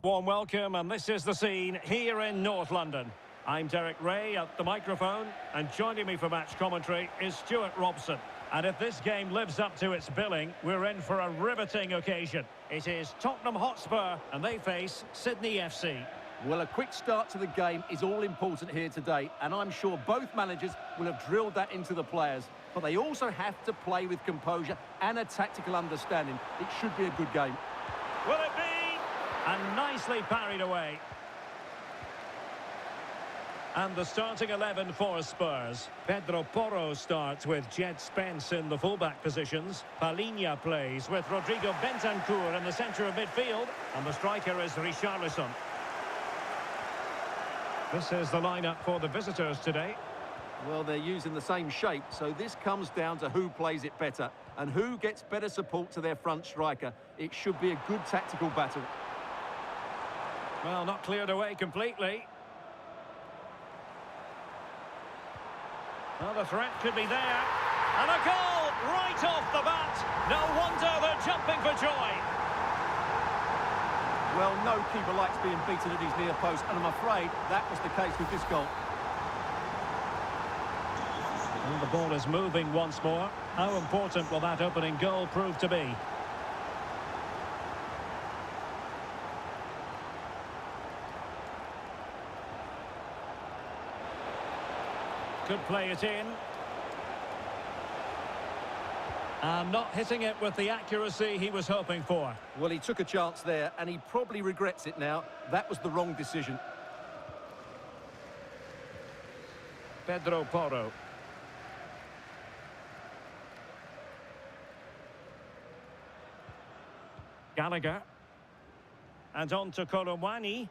Warm welcome, and this is the scene here in North London. I'm Derek Ray at the microphone, and joining me for match commentary is Stuart Robson. And if this game lives up to its billing, we're in for a riveting occasion. It is Tottenham Hotspur, and they face Sydney FC. Well, a quick start to the game is all important here today, and I'm sure both managers will have drilled that into the players. But they also have to play with composure and a tactical understanding. It should be a good game. Will it be? And nicely parried away. And the starting 11 for Spurs. Pedro Porro starts with Jed Spence in the fullback positions. Palhinha plays with Rodrigo Bentancur in the centre of midfield. And the striker is Richarlison. This is the lineup for the visitors today. Well, they're using the same shape, so this comes down to who plays it better and who gets better support to their front striker. It should be a good tactical battle. Well, not cleared away completely. Well, the threat could be there. And a goal right off the bat. No wonder they're jumping for joy. Well, no keeper likes being beaten at his near post, and I'm afraid that was the case with this goal. And the ball is moving once more. How important will that opening goal prove to be? Could play it in. And not hitting it with the accuracy he was hoping for. Well, he took a chance there, and he probably regrets it now. That was the wrong decision. Pedro Porro. Gallagher. And on to Kolomwani.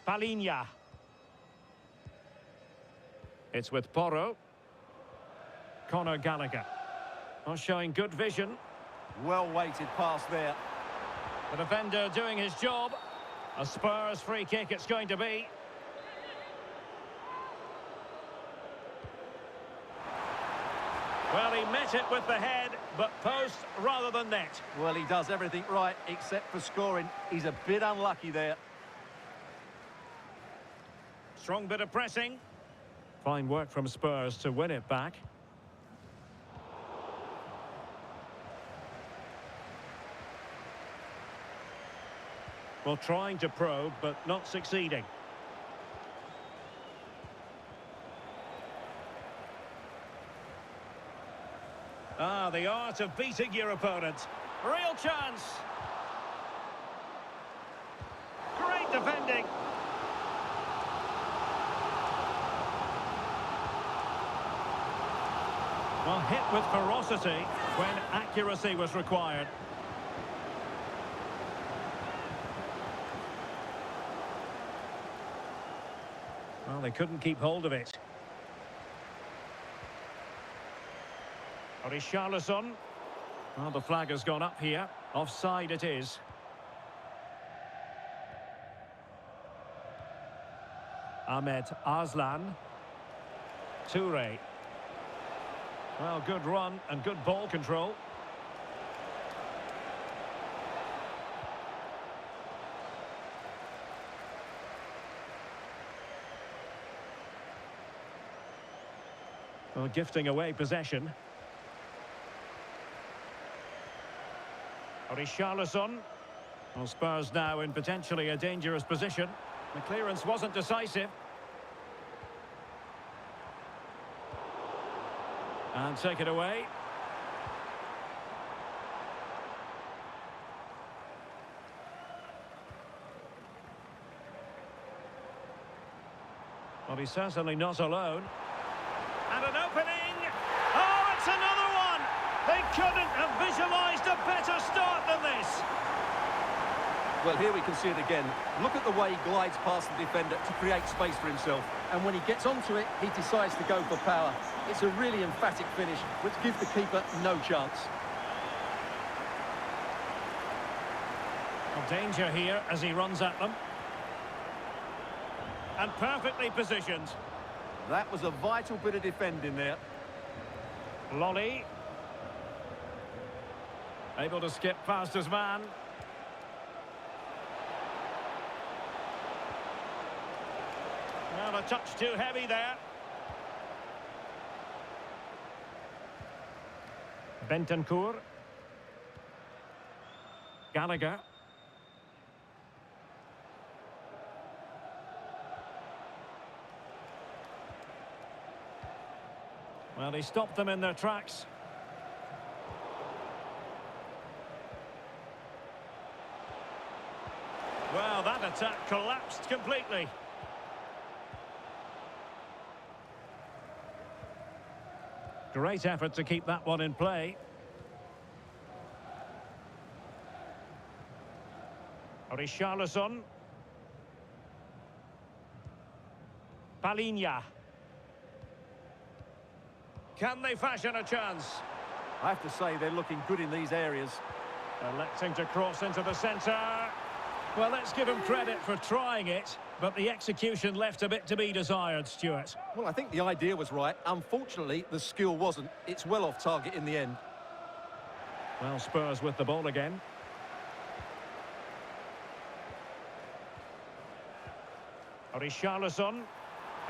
Palhinha. It's with Porro. Conor Gallagher. Well, showing good vision. Well-weighted pass there. The defender doing his job. A Spurs free kick it's going to be. Well, he met it with the head, but post rather than net. Well, he does everything right except for scoring. He's a bit unlucky there. Strong bit of pressing. Fine work from Spurs to win it back. Well, trying to probe, but not succeeding. Ah, the art of beating your opponent. Real chance. Great defending. Well, hit with ferocity when accuracy was required. Well, they couldn't keep hold of it. Richarlison. Well, the flag has gone up here. Offside it is. Ahmed Arslan. Toure. Well, good run and good ball control. Well, gifting away possession. Richarlison. Well, Spurs now in potentially a dangerous position. The clearance wasn't decisive. And take it away. Well, he's certainly not alone. And an opening! Oh, it's another one! They couldn't have visualised a better start than this! Well, here we can see it again. Look at the way he glides past the defender to create space for himself. And when he gets onto it, he decides to go for power. It's a really emphatic finish, which gives the keeper no chance. Well, danger here as he runs at them. And perfectly positioned. That was a vital bit of defending there. Lolly. Able to skip past his man. Well, a touch too heavy there. Bentancur. Gallagher. Well, he stopped them in their tracks. Well, that attack collapsed completely. Great effort to keep that one in play. Richarlison. Palhinha. Can they fashion a chance? I have to say they're looking good in these areas. Electing to cross into the centre. Well, let's give him credit for trying it, but the execution left a bit to be desired, Stuart. Well, I think the idea was right. Unfortunately, the skill wasn't. It's well off target in the end. Well, Spurs with the ball again. Richarlison.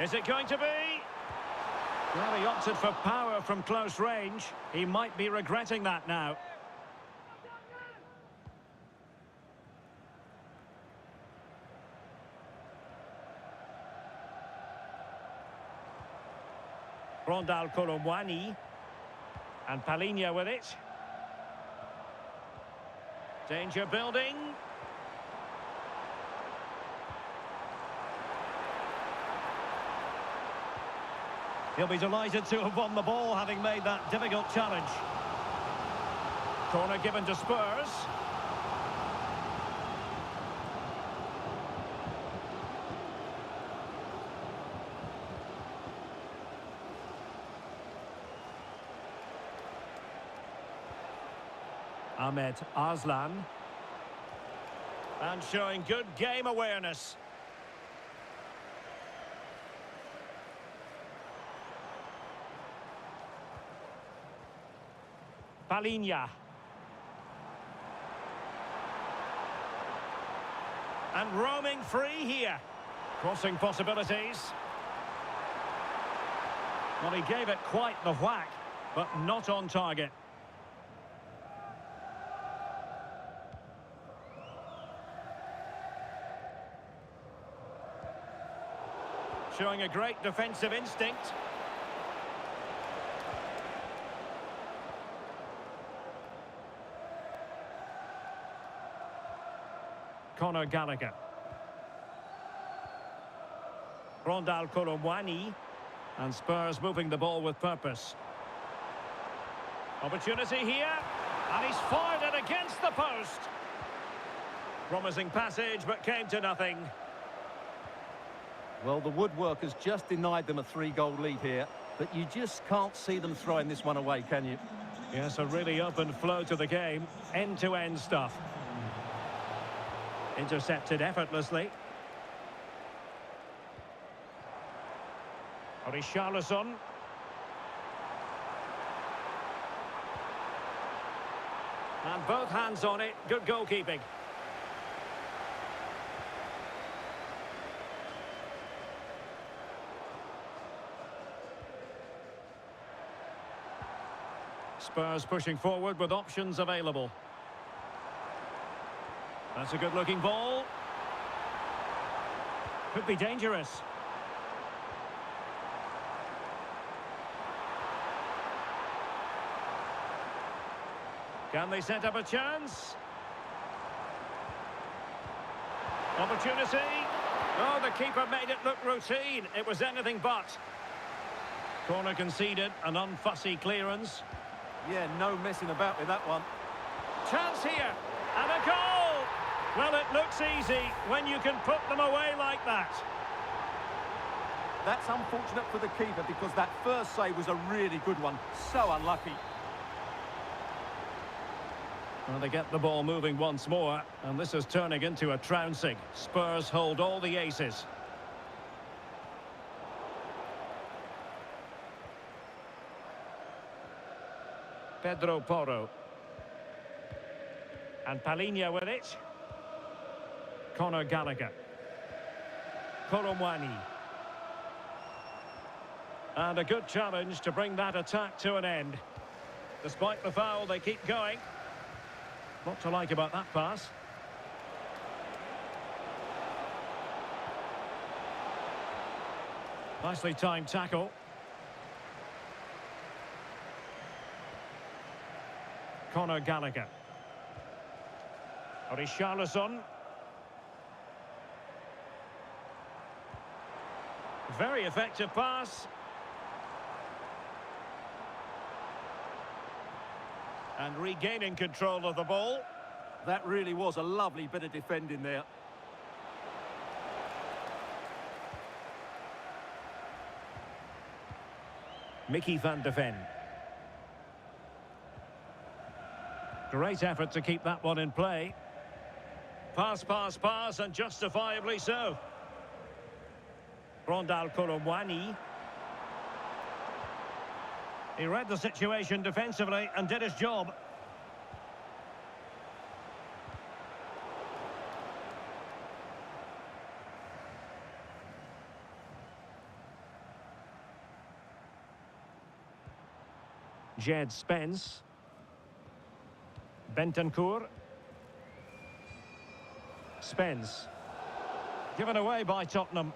Is it going to be? Well, he opted for power from close range. He might be regretting that now. Rondal Colomwani. And Palhinha with it. Danger building. He'll be delighted to have won the ball, having made that difficult challenge. Corner given to Spurs. Ahmed Arslan. And showing good game awareness. Palhinha. And roaming free here. Crossing possibilities. Well, he gave it quite the whack, but not on target. Showing a great defensive instinct. Conor Gallagher. Rondal Colomwani. And Spurs moving the ball with purpose. Opportunity here. And he's fired it against the post. Promising passage, but came to nothing. Well, the woodwork has just denied them a 3-goal lead here, but you just can't see them throwing this one away, can you? Yes, a really open flow to the game. End-to-end stuff. Intercepted effortlessly. Richarlison. And both hands on it. Good goalkeeping. Spurs pushing forward with options available. That's a good-looking ball. Could be dangerous. Can they set up a chance? Opportunity. Oh, the keeper made it look routine. It was anything but. Corner conceded, an unfussy clearance. Yeah, no messing about with that one. Chance here, and a goal! Well, it looks easy when you can put them away like that. That's unfortunate for the keeper because that first save was a really good one. So unlucky. Well, they get the ball moving once more, and this is turning into a trouncing. Spurs hold all the aces. Pedro Porro. And Palhinha with it. Conor Gallagher. Colomwani. And a good challenge to bring that attack to an end. Despite the foul, they keep going. What to like about that pass? Nicely timed tackle. Conor Gallagher. Richarlison. Very effective pass. And regaining control of the ball. That really was a lovely bit of defending there. Mickey van de Ven. Great effort to keep that one in play. Pass, pass, pass, and justifiably so. Rondal Kolomwani. He read the situation defensively and did his job. Jed Spence. Bentancur. Spence. Given away by Tottenham.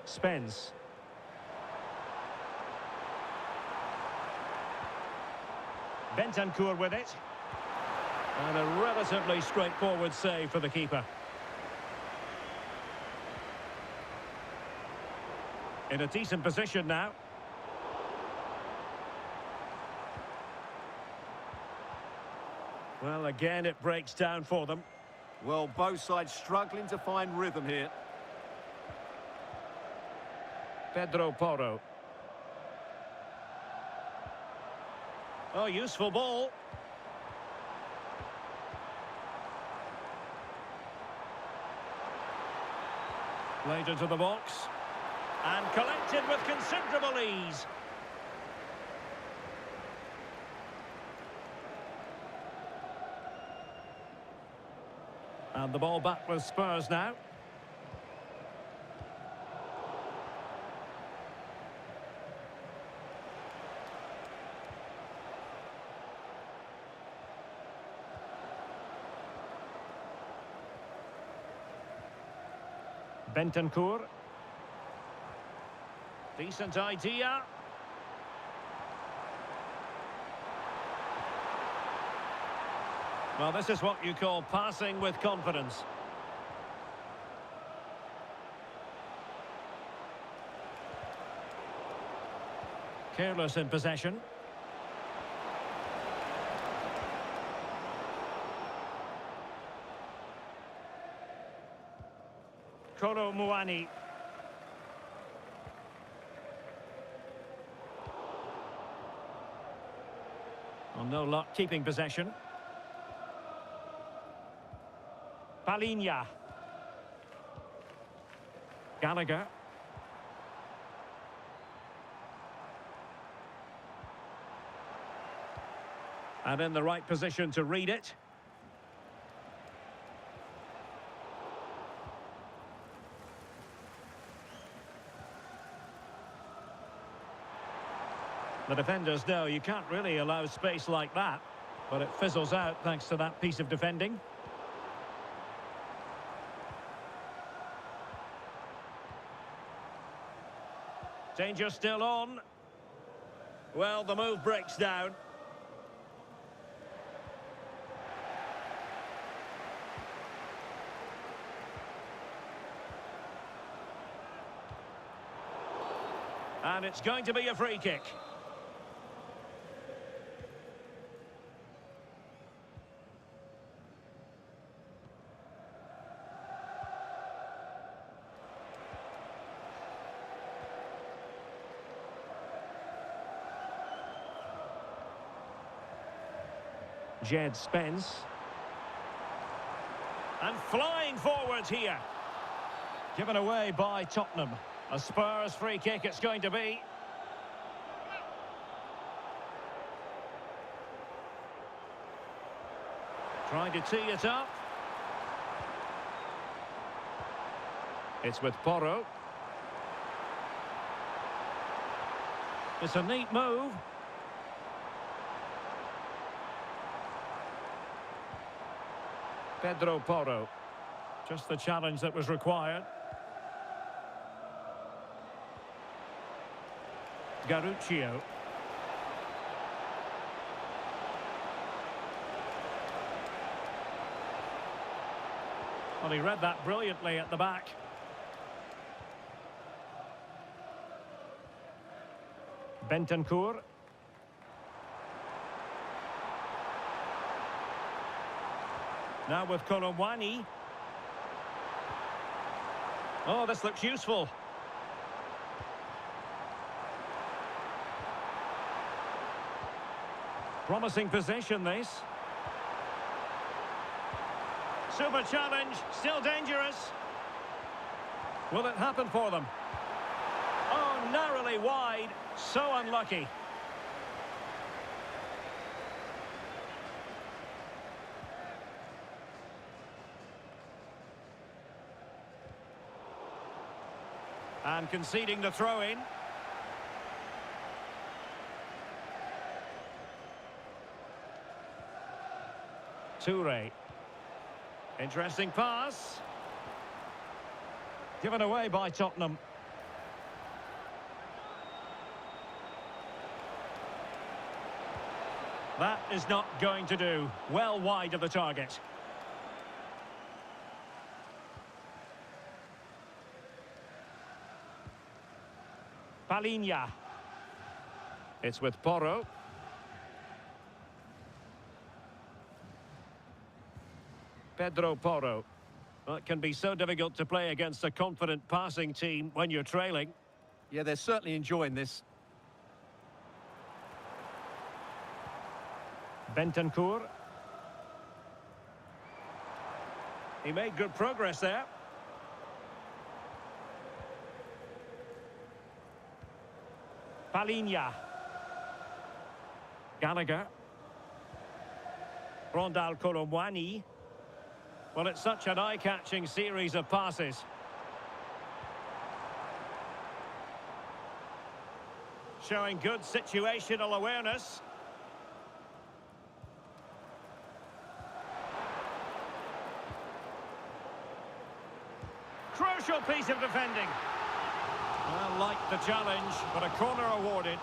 Spence. Bentancur with it. And a relatively straightforward save for the keeper. In a decent position now. Well, again, it breaks down for them. Well, both sides struggling to find rhythm here. Pedro Porro. Oh, useful ball. Played into the box. And collected with considerable ease. And the ball back with Spurs now. Bentancur. Decent idea. Well, this is what you call passing with confidence. Careless in possession. Kolo Muani. Well, no luck keeping possession. Palinha. Gallagher. And in the right position to read it. The defenders know you can't really allow space like that, but it fizzles out thanks to that piece of defending. Danger still on. Well, the move breaks down. And it's going to be a free kick. Jed Spence. And flying forwards here. Given away by Tottenham. A Spurs free kick it's going to be. Trying to tee it up. It's with Porro. It's a neat move. Pedro Porro. Just the challenge that was required. Garuccio. Well, he read that brilliantly at the back. Bentancur. Now with Kolomwani. Oh, this looks useful. Promising position, this. Super challenge, still dangerous. Will it happen for them? Oh, narrowly wide, so unlucky. And conceding the throw-in. Toure. Interesting pass. Given away by Tottenham. That is not going to do. Well wide of the target. Palhinha. It's with Porro. Pedro Porro. Well, it can be so difficult to play against a confident passing team when you're trailing. Yeah, they're certainly enjoying this. Bentancur. He made good progress there. Palhinha. Gallagher. Rondal Kolomwani. Well, it's such an eye-catching series of passes. Showing good situational awareness. Crucial piece of defending. Well, liked the challenge, but a corner awarded.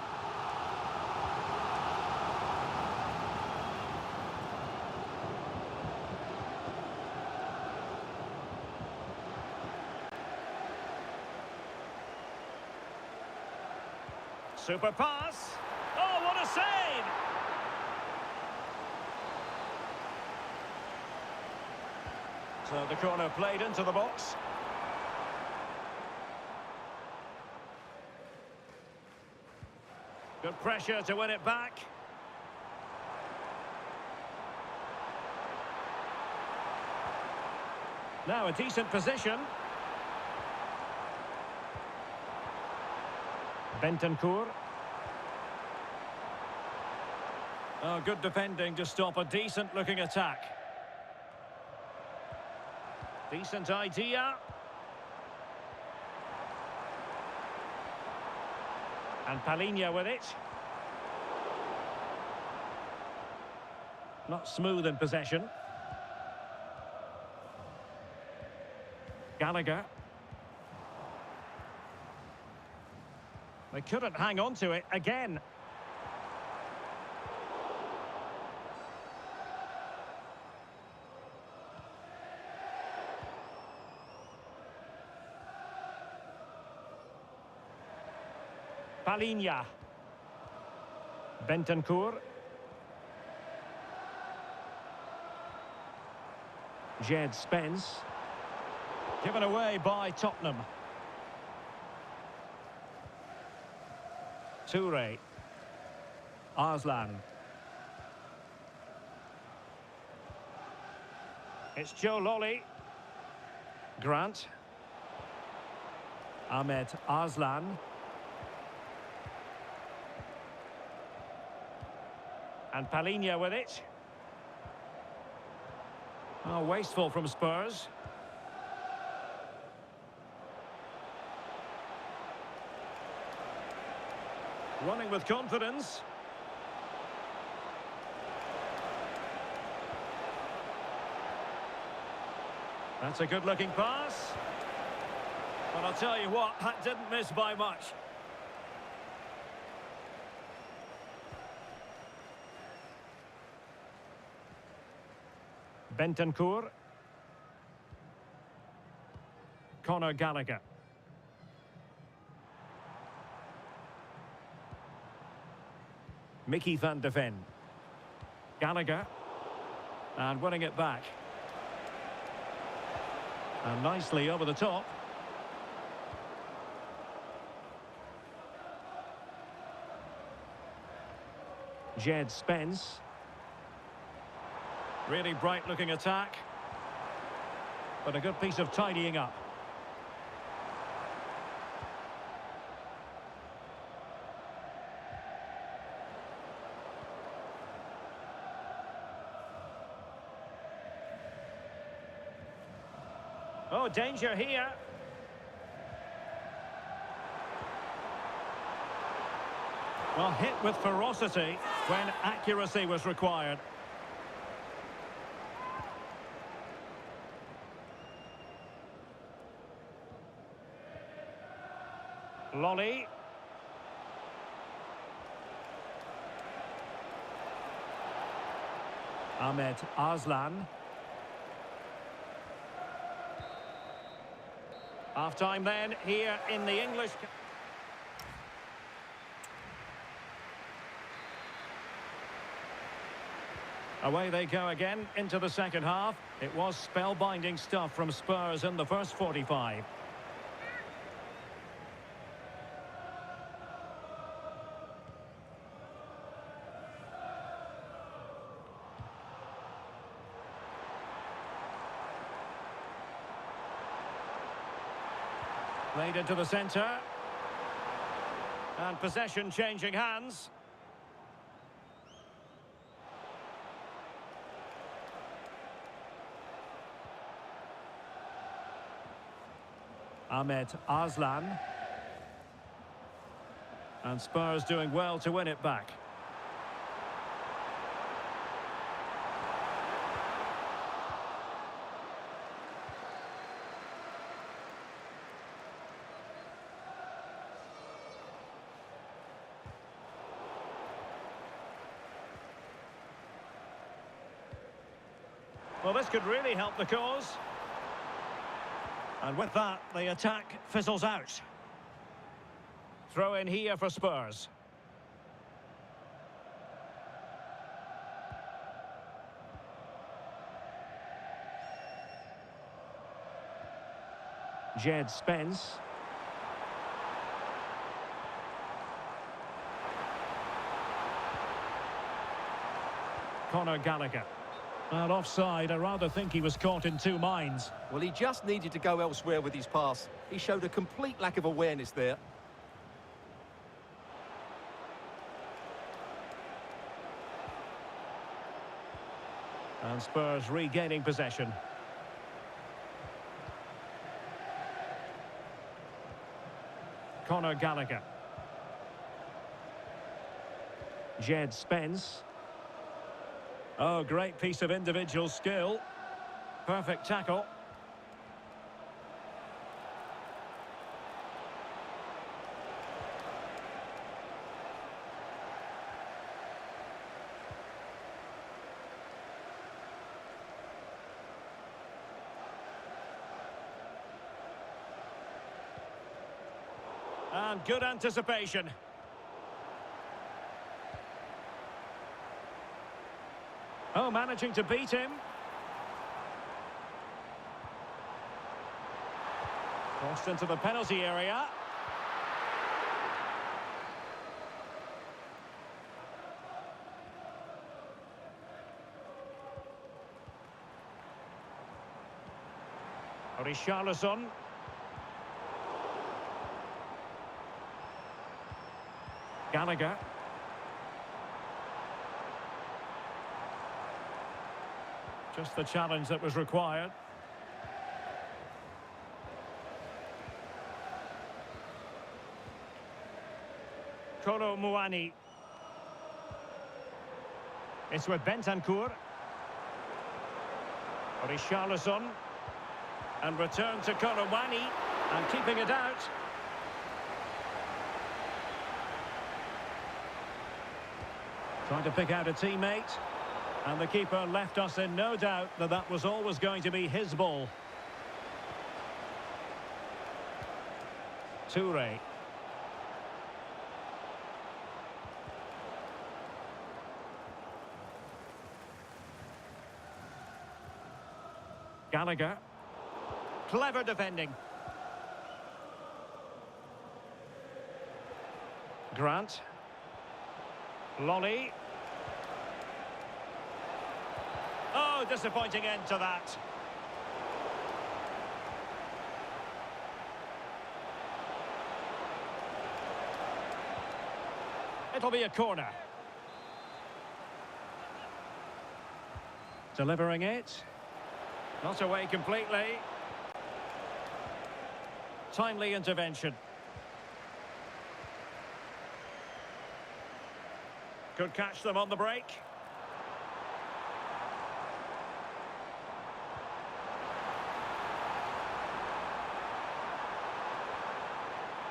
Super pass. Oh, what a save! So the corner played into the box. Good pressure to win it back. Now a decent position. Bentancur. Oh, good defending to stop a decent-looking attack. Decent idea. And Palhinha with it. Not smooth in possession. Gallagher. They couldn't hang on to it again. Palhinha. Bentancur. Jed Spence. Given away by Tottenham. Toure. Arslan. It's Joe Lolly. Grant. Ahmed Arslan. And Palhinha with it. Oh, wasteful from Spurs. Running with confidence. That's a good-looking pass. But I'll tell you what, that didn't miss by much. Bentancur. Conor Gallagher. Mickey van de Ven. Gallagher. And winning it back. And nicely over the top. Jed Spence. Really bright looking attack. But a good piece of tidying up. Oh, danger here. Well, hit with ferocity when accuracy was required. Lolly. Ahmed Arslan. Half-time then, here in the English... Away they go again into the second half. It was spellbinding stuff from Spurs in the first 45. Played into the centre. And possession changing hands. Ahmed Arslan. And Spurs doing well to win it back. Well, this could really help the cause. And with that, the attack fizzles out. Throw in here for Spurs. Jed Spence. Conor Gallagher. And offside, I rather think he was caught in two minds. Well, he just needed to go elsewhere with his pass. He showed a complete lack of awareness there. And Spurs regaining possession. Conor Gallagher. Jed Spence. Oh, great piece of individual skill. Perfect tackle. And good anticipation. Oh, managing to beat him. Crossed into the penalty area. Richarlison. Gallagher. Just the challenge that was required. Kolo Muani. It's with Bentancur. Richarlison. And return to Kolo Muani. And keeping it out. Trying to pick out a teammate. And the keeper left us in no doubt that that was always going to be his ball. Toure. Gallagher. Clever defending. Grant. Lolly. Oh, disappointing end to that. It'll be a corner. Delivering it. Not away completely. Timely intervention. Could catch them on the break.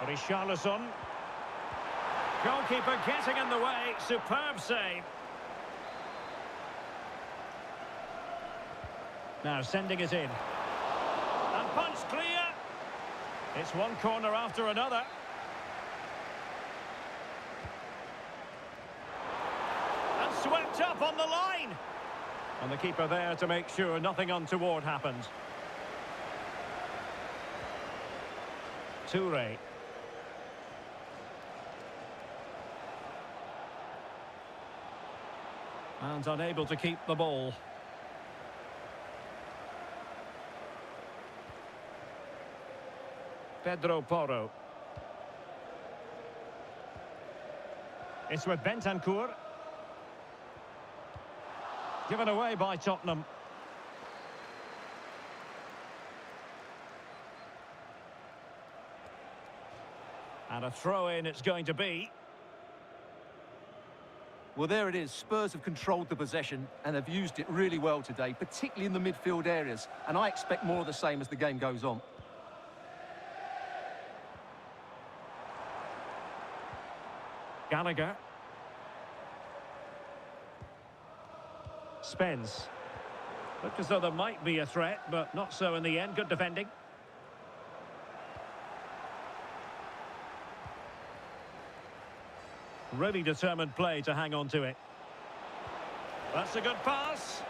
Richarlison. Goalkeeper getting in the way. Superb save. Now sending it in. And punch clear. It's one corner after another. And swept up on the line. And the keeper there to make sure nothing untoward happened. Toure. And unable to keep the ball. Pedro Porro. It's with Bentancur. Given away by Tottenham. And a throw-in it's going to be. Well, there it is. Spurs have controlled the possession and have used it really well today, particularly in the midfield areas. And I expect more of the same as the game goes on. Gallagher. Spence. Looked as though there might be a threat, but not so in the end. Good defending. Really determined play to hang on to it. That's a good pass.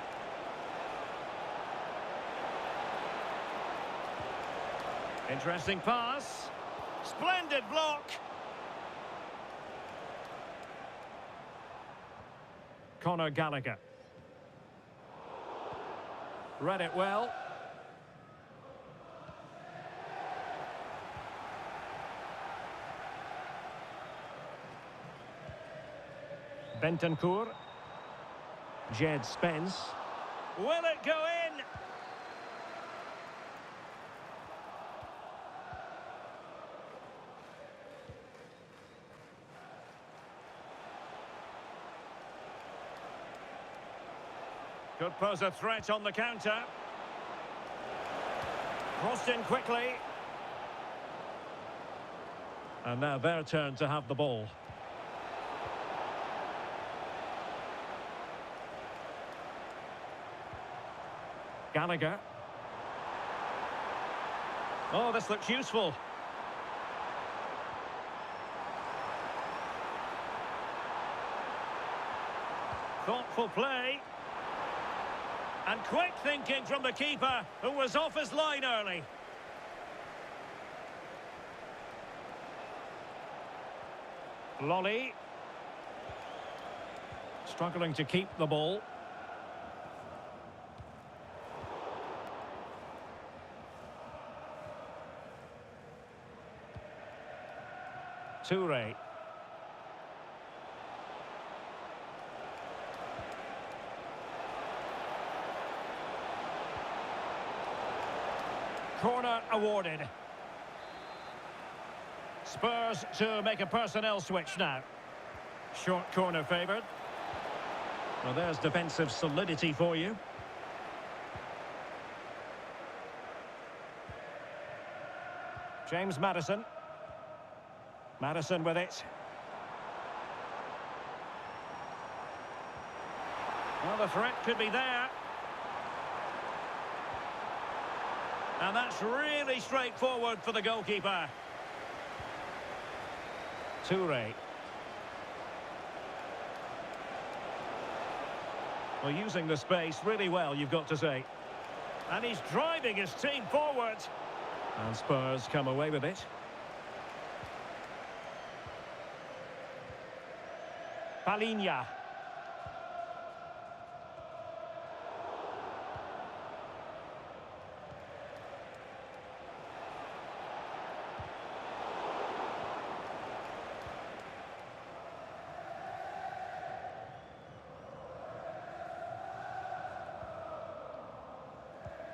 Interesting pass. Splendid block. Conor Gallagher. Read it well. Bentancur. Jed Spence. Will it go in? Could pose a threat on the counter. Crossed in quickly. And now their turn to have the ball. Gallagher. Oh, this looks useful. Thoughtful play. And quick thinking from the keeper, who was off his line early. Lolly. Struggling to keep the ball. Toure. Corner awarded. Spurs to make a personnel switch now. Short corner favoured. Well, there's defensive solidity for you. James Maddison. Maddison with it. Well, the threat could be there. And that's really straightforward for the goalkeeper. Toure. Well, using the space really well, you've got to say. And he's driving his team forward. And Spurs come away with it. Palinha.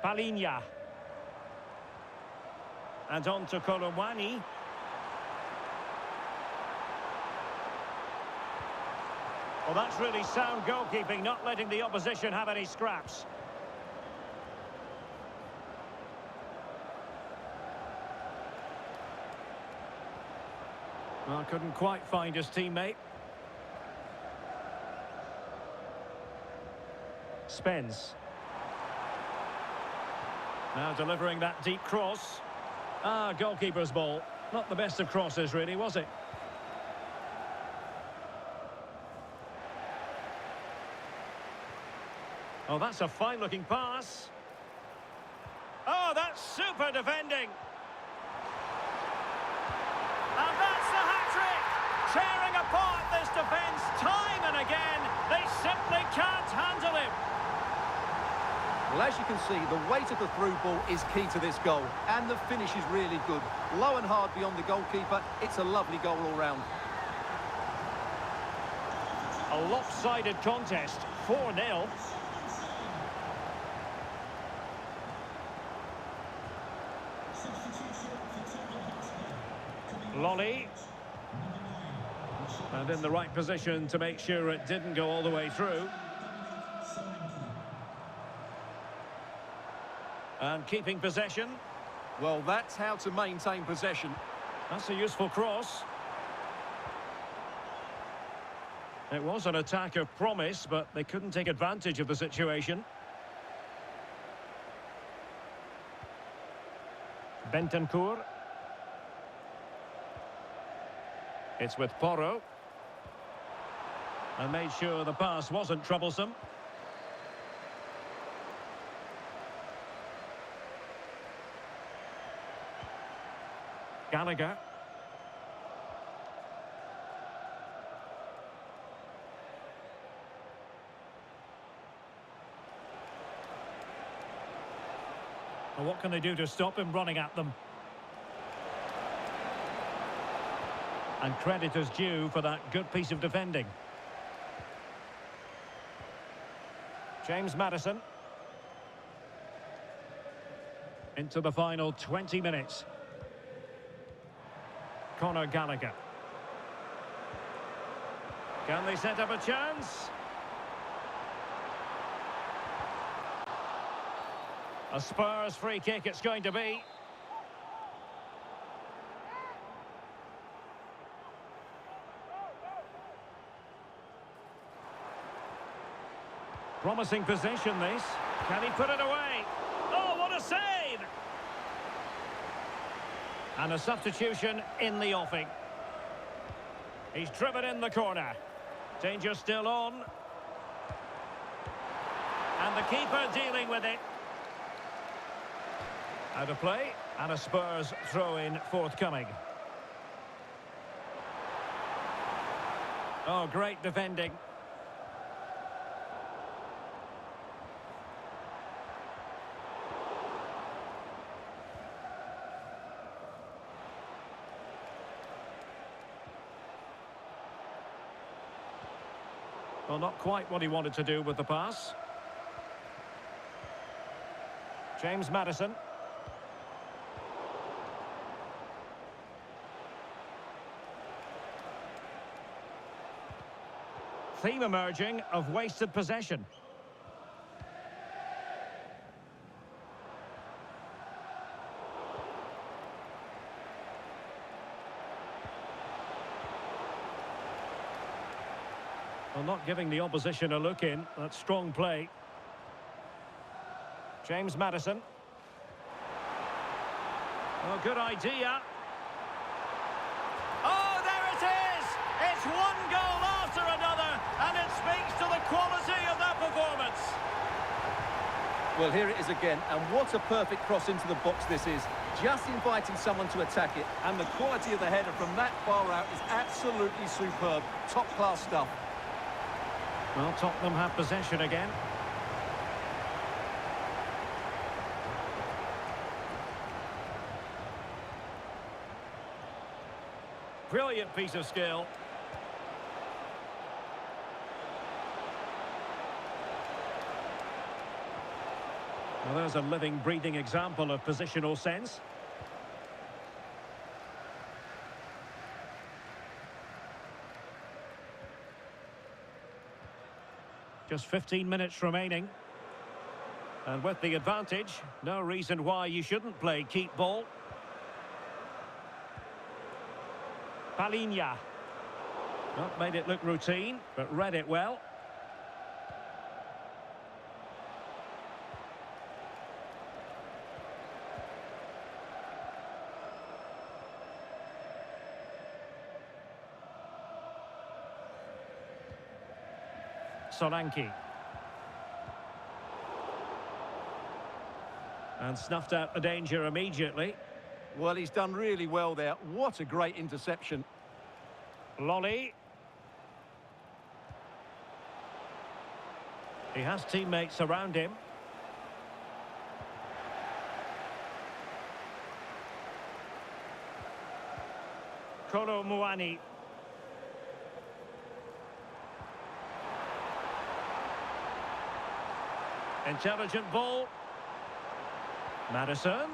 Palinha. And on to Kolomwani. Well, that's really sound goalkeeping, not letting the opposition have any scraps. Well, couldn't quite find his teammate. Spence. Now delivering that deep cross. Goalkeeper's ball. Not the best of crosses, really, was it? Oh, that's a fine-looking pass. Oh, that's super defending. And that's the hat-trick! Tearing apart this defence time and again. They simply can't handle him. Well, as you can see, the weight of the through ball is key to this goal. And the finish is really good. Low and hard beyond the goalkeeper. It's a lovely goal all round. A lopsided contest, 4-0. Lolly. And in the right position to make sure it didn't go all the way through. And keeping possession. Well, that's how to maintain possession. That's a useful cross. It was an attack of promise, but they couldn't take advantage of the situation. Bentancur. It's with Porro. And made sure the pass wasn't troublesome. Gallagher. Well, what can they do to stop him running at them? And credit is due for that good piece of defending. James Maddison. Into the final 20 minutes. Conor Gallagher. Can they set up a chance? A Spurs free kick it's going to be. Promising possession this. Can he put it away? Oh, what a save! And a substitution in the offing. He's driven in the corner. Danger still on. And the keeper dealing with it. Out of play, and a Spurs throw-in forthcoming. Oh, great defending. Well, not quite what he wanted to do with the pass. James Maddison. theme emerging of wasted possession. Well, not giving the opposition a look in. That's strong play. James Maddison. Oh, good idea. Oh, there it is! It's one goal after another, and it speaks to the quality of that performance. Well, here it is again, and what a perfect cross into the box this is. Just inviting someone to attack it, and the quality of the header from that far out is absolutely superb. Top-class stuff. Well, Tottenham have possession again. Brilliant piece of skill. Well, there's a living, breathing example of positional sense. Just 15 minutes remaining. And with the advantage, no reason why you shouldn't play keep ball. Palinha. Not made it look routine, but read it well. Solanke. And snuffed out the danger immediately. Well, he's done really well there. What a great interception. Lolly. He has teammates around him. Kolo Muani. Intelligent ball. Maddison.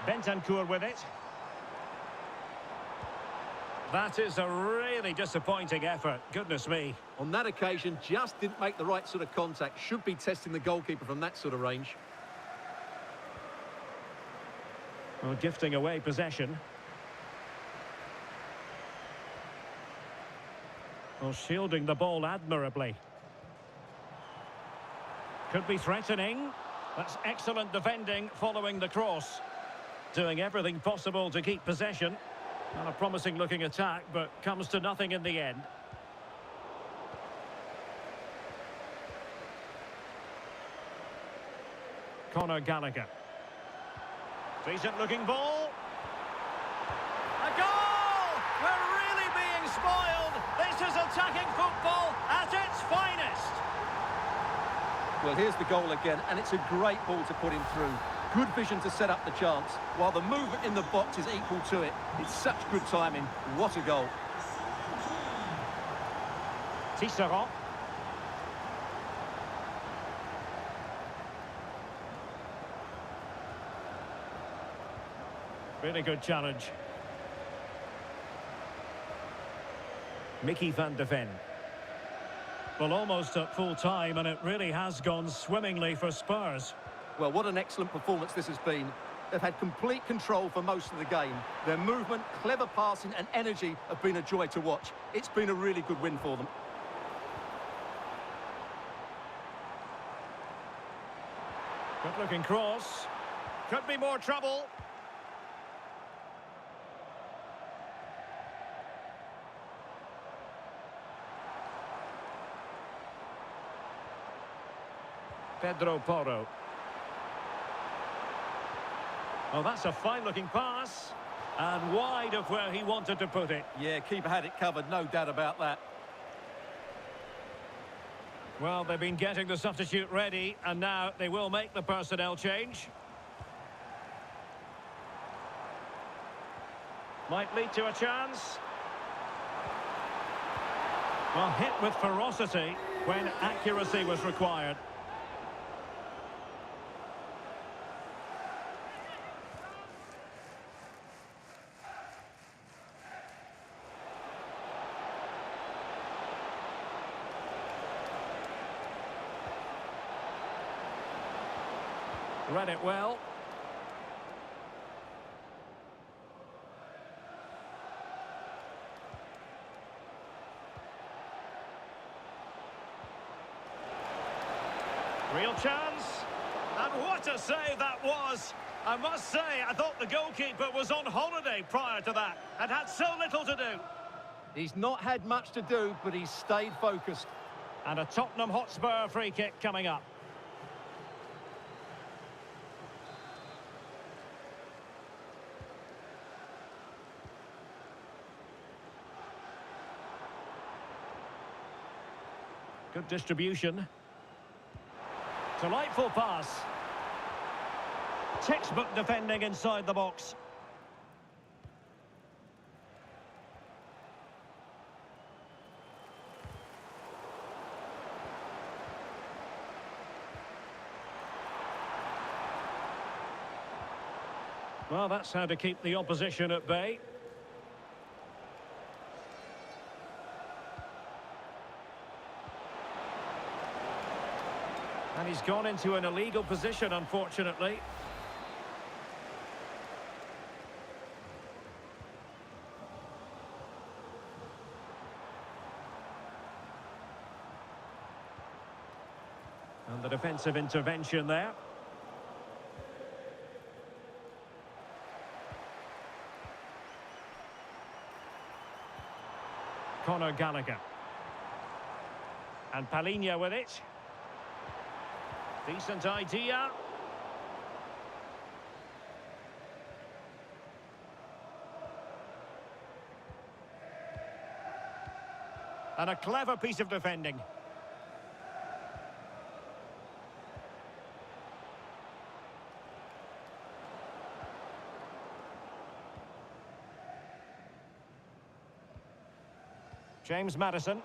Bentancur with it. That is a really disappointing effort. Goodness me. On that occasion, just didn't make the right sort of contact. Should be testing the goalkeeper from that sort of range. Well, gifting away possession. Well, shielding the ball admirably. Could be threatening. That's excellent defending following the cross. Doing everything possible to keep possession. And a promising looking attack, but comes to nothing in the end. Conor Gallagher. Decent looking ball. A goal! We're really being spoiled. This is attacking football at its finest. Well, here's the goal again, and it's a great ball to put him through. Good vision to set up the chance, while the movement in the box is equal to it. It's such good timing. What a goal. Tisserand. Really good challenge. Mickey van de Ven. Well, almost at full time, and it really has gone swimmingly for Spurs. Well, what an excellent performance this has been. They've had complete control for most of the game. Their movement, clever passing and energy have been a joy to watch. It's been a really good win for them. Good looking cross. Could be more trouble. Pedro Porro. Oh, that's a fine-looking pass. And wide of where he wanted to put it. Yeah, keeper had it covered, no doubt about that. Well, they've been getting the substitute ready, and now they will make the personnel change. Might lead to a chance. Well, hit with ferocity when accuracy was required. Read it well. Real chance. And what a save that was. I must say, I thought the goalkeeper was on holiday prior to that and had so little to do. He's not had much to do, but he's stayed focused. And a Tottenham Hotspur free kick coming up. Good distribution. Delightful pass. Textbook defending inside the box. Well, that's how to keep the opposition at bay. And he's gone into an illegal position, unfortunately. And the defensive intervention there. Conor Gallagher. And Palhinha with it. Decent idea. And a clever piece of defending. James Maddison.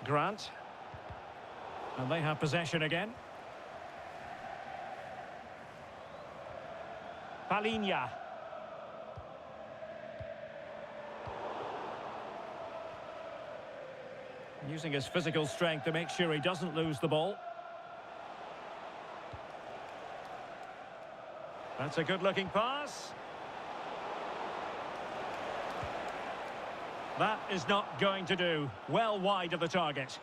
Grant. And they have possession again. Palhinha. Using his physical strength to make sure he doesn't lose the ball. That's a good-looking pass. That is not going to do. Well wide of the target.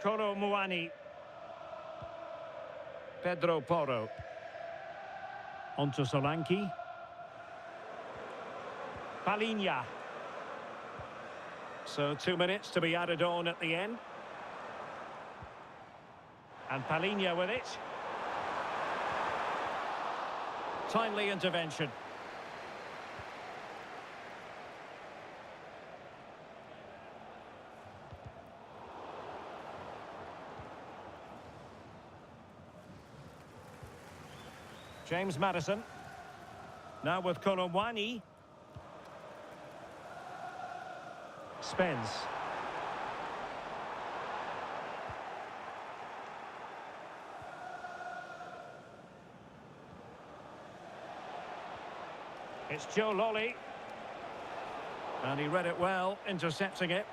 Kolo Muani. Pedro Porro. Onto Solanke. Palhinha. So 2 minutes to be added on at the end. And Palhinha with it. Timely intervention. James Maddison. Now with Kolo Muani. Spence. It's Joe Lolly. And he read it well, intercepting it.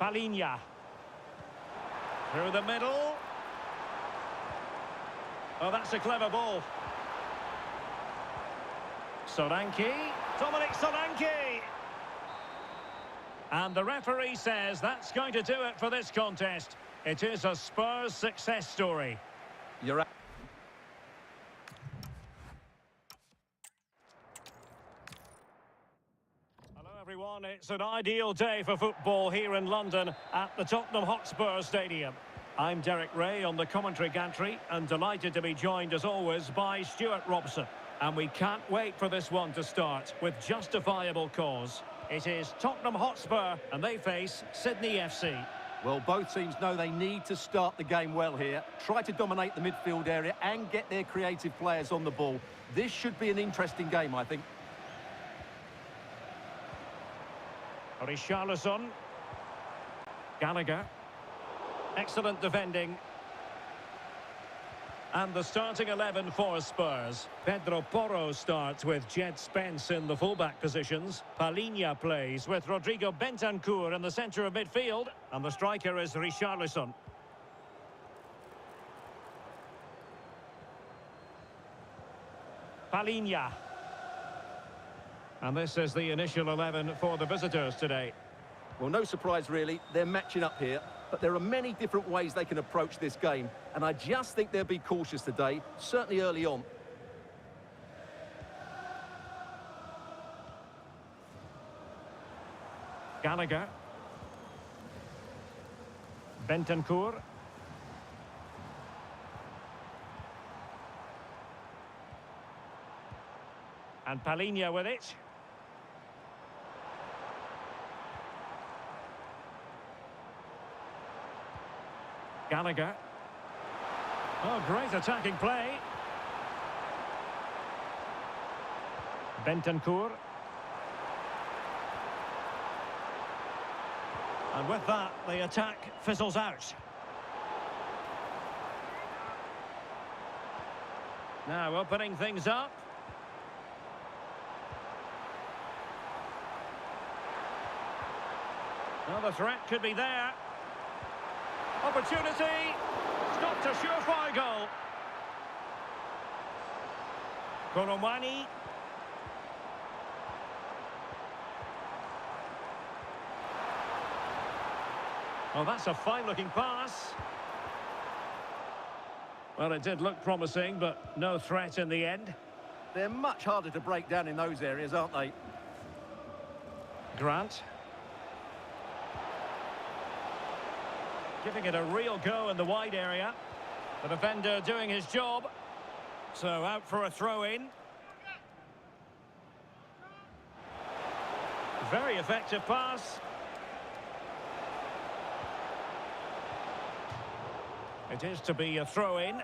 Palhinha. Through the middle. Oh, that's a clever ball. Solanke. Dominic Solanke. And the referee says that's going to do it for this contest. It is a Spurs success story. You're right. Everyone, it's an ideal day for football here in London at the Tottenham Hotspur Stadium. I'm Derek Ray on the commentary gantry and delighted to be joined as always by Stuart Robson. And we can't wait for this one to start with justifiable cause. It is Tottenham Hotspur and they face Sydney FC. Well, both teams know they need to start the game well here. Try to dominate the midfield area and get their creative players on the ball. This should be an interesting game, I think. Richarlison. Gallagher. Excellent defending. And the starting 11 for Spurs. Pedro Porro starts with Jed Spence in the fullback positions. Palhinha plays with Rodrigo Bentancur in the centre of midfield. And the striker is Richarlison. Palhinha. And this is the initial 11 for the visitors today. Well, no surprise really, they're matching up here, but there are many different ways they can approach this game, and I just think they'll be cautious today, certainly early on. Gallagher. Bentancur. And Palhinha with it. Gallagher. Oh, great attacking play. Bentancur. And with that, the attack fizzles out. Now opening things up. Well, the threat could be there. Opportunity. Stopped a surefire goal. Koromani. Well, that's a fine-looking pass. Well, it did look promising, but no threat in the end. They're much harder to break down in those areas, aren't they? Grant. Giving it a real go in the wide area. The defender doing his job. So out for a throw-in. Very effective pass. It is to be a throw-in.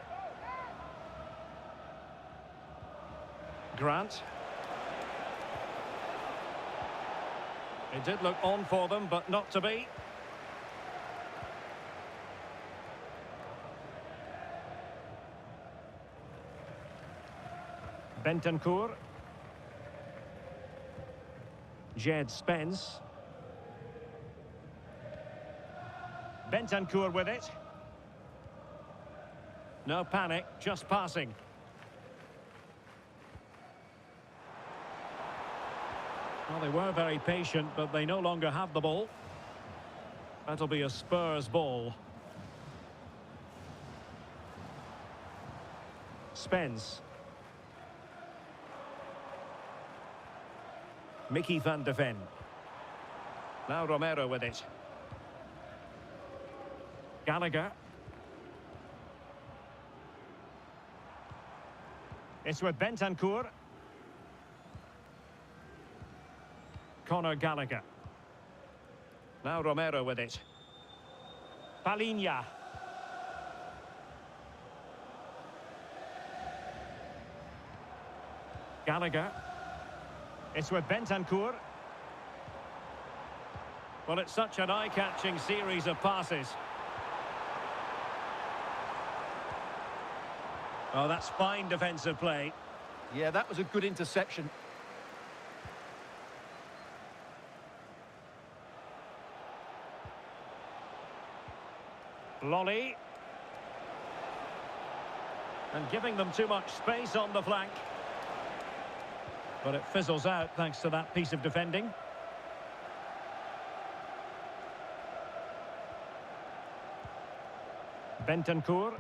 Grant. It did look on for them, but not to be. Bentancur. Jed Spence. Bentancur with it. No panic, just passing. Well, they were very patient, but they no longer have the ball. That'll be a Spurs ball. Spence. Mickey van de Ven. Now Romero with it. Gallagher. It's with Bentancur. Conor Gallagher. Now Romero with it. Palhinha. Gallagher. It's with Bentancur. Well, it's such an eye-catching series of passes. Oh, that's fine defensive play. Yeah, that was a good interception. Lolly. And giving them too much space on the flank. But it fizzles out thanks to that piece of defending. Bentancur.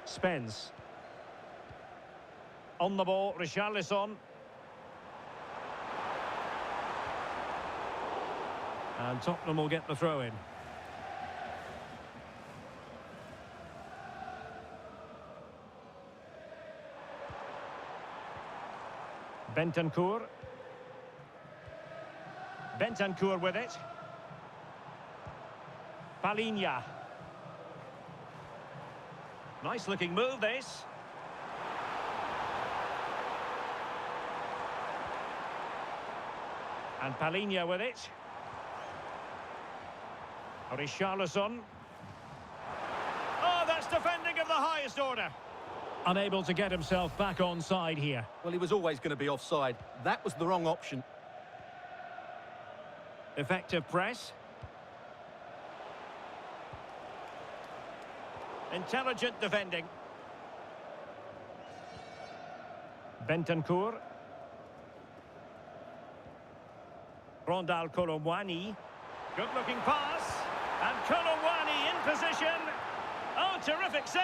Spence. On the ball, Richarlison. And Tottenham will get the throw-in. Bentancur. Bentancur with it. Palhinha. Nice looking move, this. And Palhinha with it. Richarlison. Oh, that's defended. highest order. Unable to get himself back on side here. Well, he was always going to be offside. That was the wrong option. Effective press. Intelligent defending. Bentancur. Rondal Colomwani. Good-looking pass. And Colomwani in position. Oh, terrific save.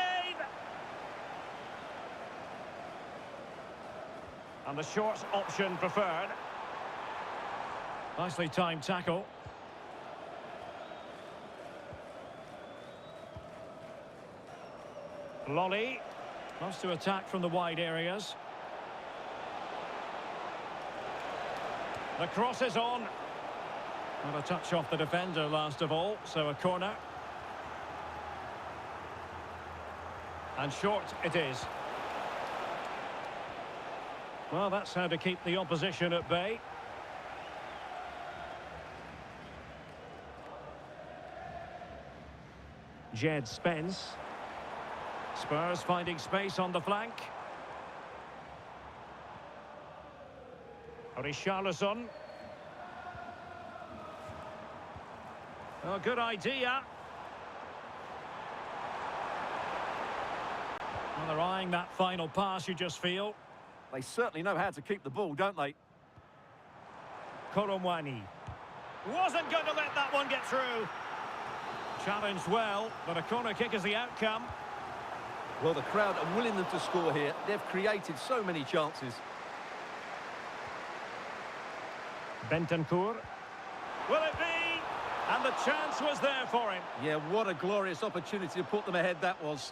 And the short option preferred. Nicely timed tackle. Lolly loves to attack from the wide areas. The cross is on. Not a touch off the defender last of all, so a corner. And short it is. Well, that's how to keep the opposition at bay. Jed Spence. Spurs finding space on the flank. Richarlison. Oh, good idea. Well, they're eyeing that final pass, you just feel. They certainly know how to keep the ball, don't they? Colomwani. Wasn't going to let that one get through. Challenged well, but a corner kick is the outcome. Well, the crowd are willing them to score here. They've created so many chances. Bentancur. Will it be? And the chance was there for him. Yeah, what a glorious opportunity to put them ahead that was.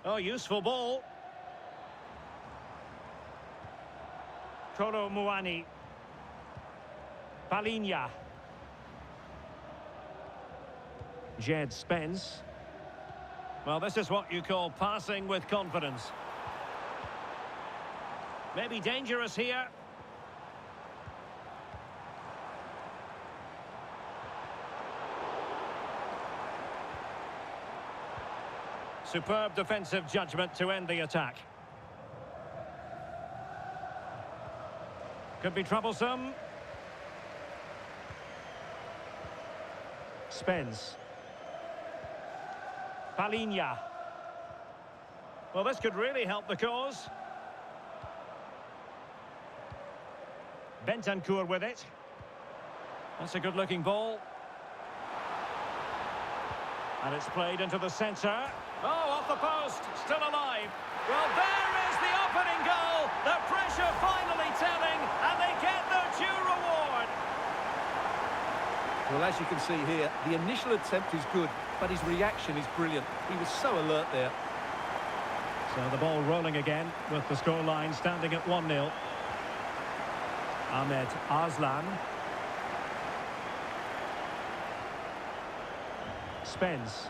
Oh, useful ball. Colomwani. Palinha. Jed Spence. Well, this is what you call passing with confidence. Maybe dangerous here. Superb defensive judgment to end the attack. Could be troublesome. Spence. Palinha. Well, this could really help the cause. Bentancur with it. That's a good-looking ball. And it's played into the centre. Oh, off the post. Still alive. Well, there is the opening goal. The pressure finally telling, and they get their due reward. Well, as you can see here, the initial attempt is good, but his reaction is brilliant. He was so alert there. So the ball rolling again with the scoreline standing at 1-0. Ahmed Arslan. Spence.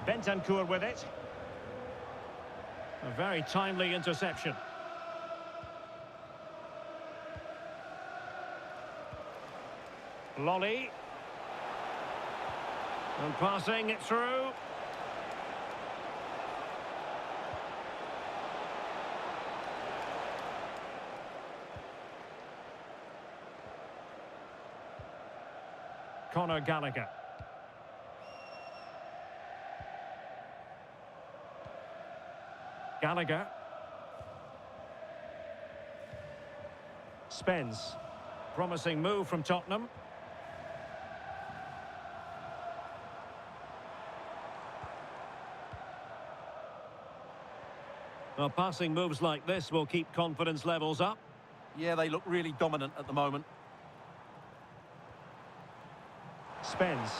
Bentancur with it. A very timely interception. Lolly. And passing it through. Conor Gallagher. Gallagher. Spence. Promising move from Tottenham. Well, passing moves like this will keep confidence levels up. Yeah, they look really dominant at the moment. Spence.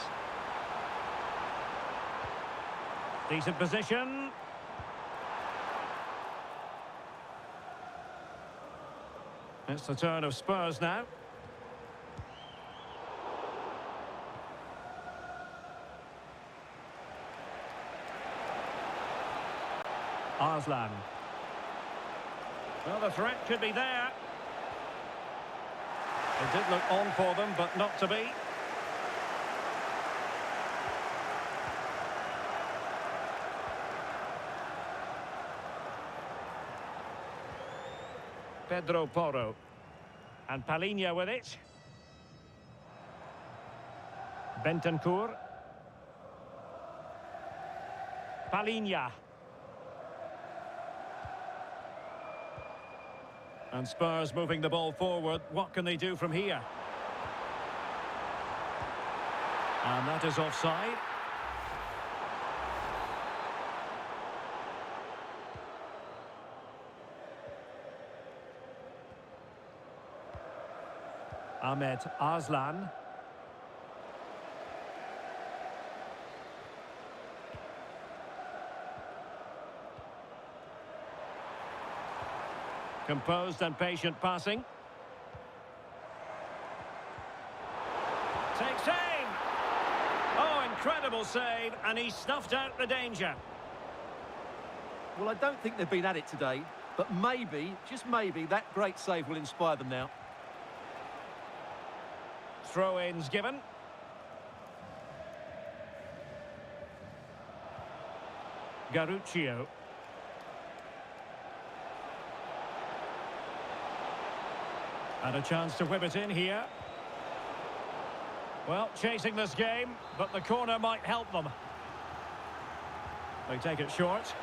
Decent position. It's the turn of Spurs now. Arslan. Well, the threat could be there. It did look on for them, but not to be. Pedro Porro. And Palhinha with it. Bentancur. Palhinha. And Spurs moving the ball forward. What can they do from here? And that is offside. Ahmed Arslan. Composed and patient passing. Takes aim! Oh, incredible save, and he snuffed out the danger. Well, I don't think they've been at it today, but maybe, just maybe, that great save will inspire them now. Throw-ins given. Garruccio. And a chance to whip it in here. Well, chasing this game, but the corner might help them. They take it short.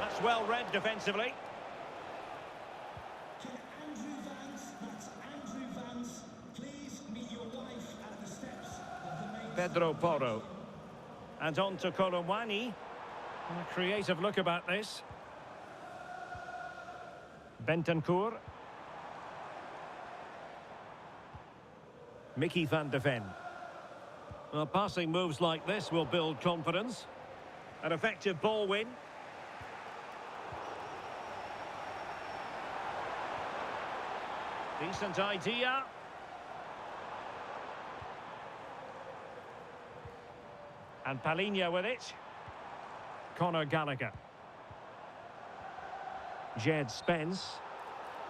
That's well read defensively. Pedro Porro. And on to Colomwani. A creative look about this. Bentancur. Mickey van de Ven. Well, passing moves like this will build confidence. An effective ball win. Decent idea. And Palhinha with it. Conor Gallagher. Jed Spence.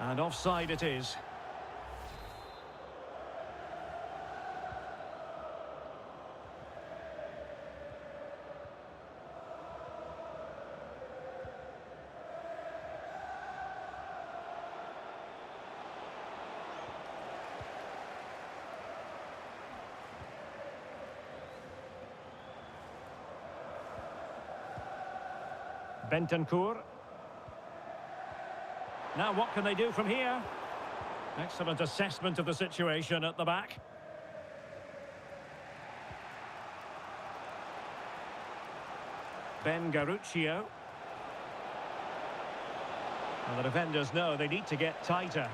And offside it is. Bentancur. Now what can they do from here? Excellent assessment of the situation at the back. Ben Garruccio. And the defenders know they need to get tighter.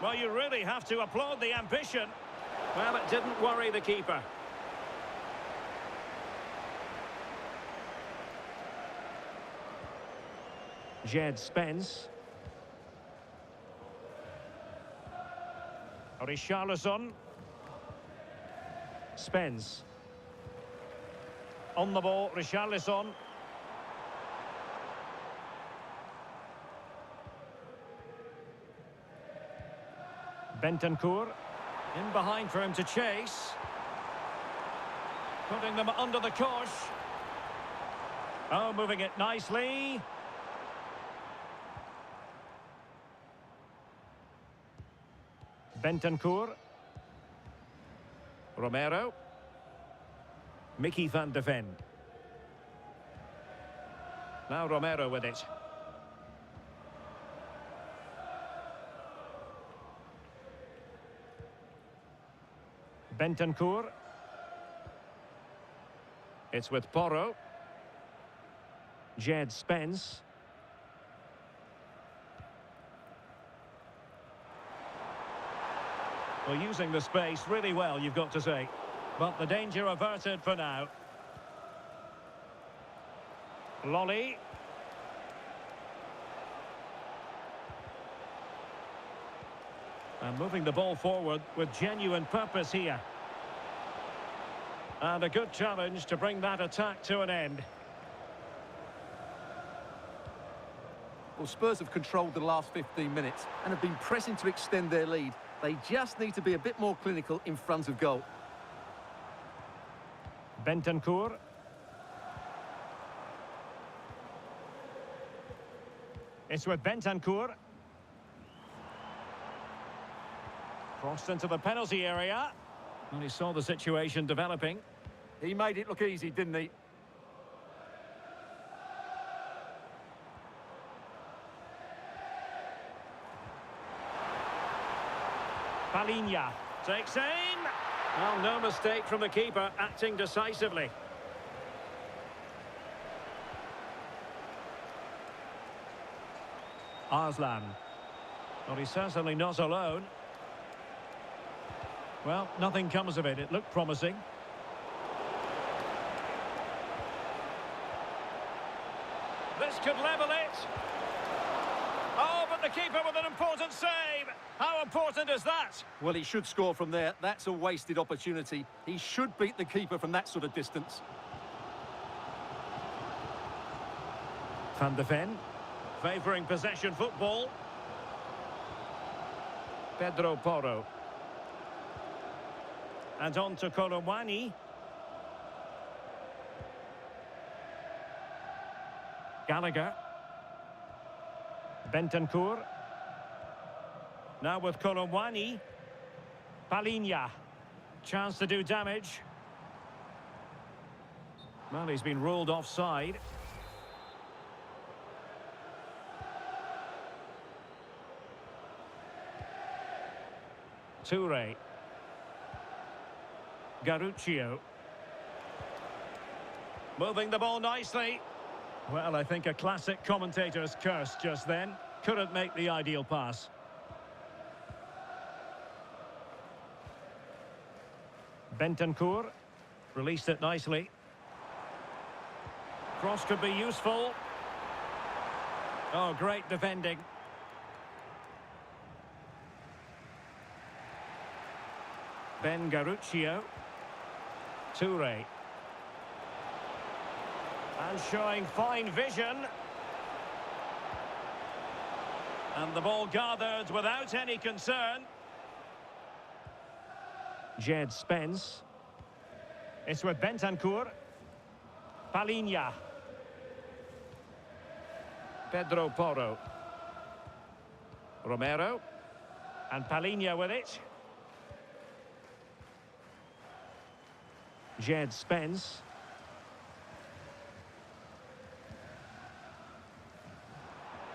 Well, you really have to applaud the ambition. Well, it didn't worry the keeper. Jed Spence. Richarlison. Spence. On the ball, Richarlison. Bentancur. In behind for him to chase. Putting them under the cosh. Oh, moving it nicely. Bentancur. Romero. Mickey van de Ven. Now Romero with it. Bentancur. It's with Porro. Jed Spence. Well, using the space really well, you've got to say. But the danger averted for now. Lolly. And moving the ball forward with genuine purpose here. And a good challenge to bring that attack to an end. Well, Spurs have controlled the last 15 minutes and have been pressing to extend their lead. They just need to be a bit more clinical in front of goal. Bentancur. It's with Bentancur. Crossed into the penalty area. And he saw the situation developing. He made it look easy, didn't he? Palinha takes aim. Well, no mistake from the keeper, acting decisively. Arslan. Well, he's certainly not alone. Well, nothing comes of it. It looked promising. This could level it. Oh, but the keeper with an important save. How important is that? Well, he should score from there. That's a wasted opportunity. He should beat the keeper from that sort of distance. Van de Ven, favouring possession football. Pedro Porro. And on to Kolomwani. Gallagher. Bentancur. Now with Kolomwani. Palinha. Chance to do damage. Well, he's been ruled offside. Toure. Garuccio. Moving the ball nicely. Well, I think a classic commentator's curse just then. Couldn't make the ideal pass. Bentancur. Released it nicely. Cross could be useful. Oh, great defending. Ben Garuccio. Toure. And showing fine vision. And the ball gathered without any concern. Jed Spence. It's with Bentancur. Palinha. Pedro Porro. Romero. And Palinha with it. Jed Spence.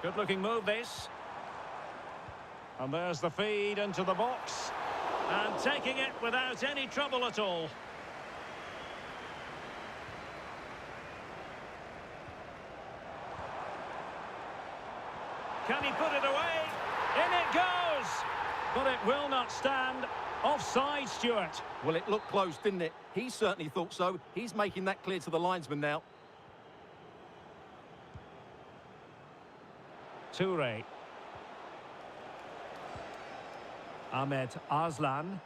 Good looking move this. And there's the feed into the box. And taking it without any trouble at all. Can he put it away? In it goes! But it will not stand. Offside, Stuart. Well, it looked close, didn't it? He certainly thought so. He's making that clear to the linesman now. Toure. Ahmed Arslan.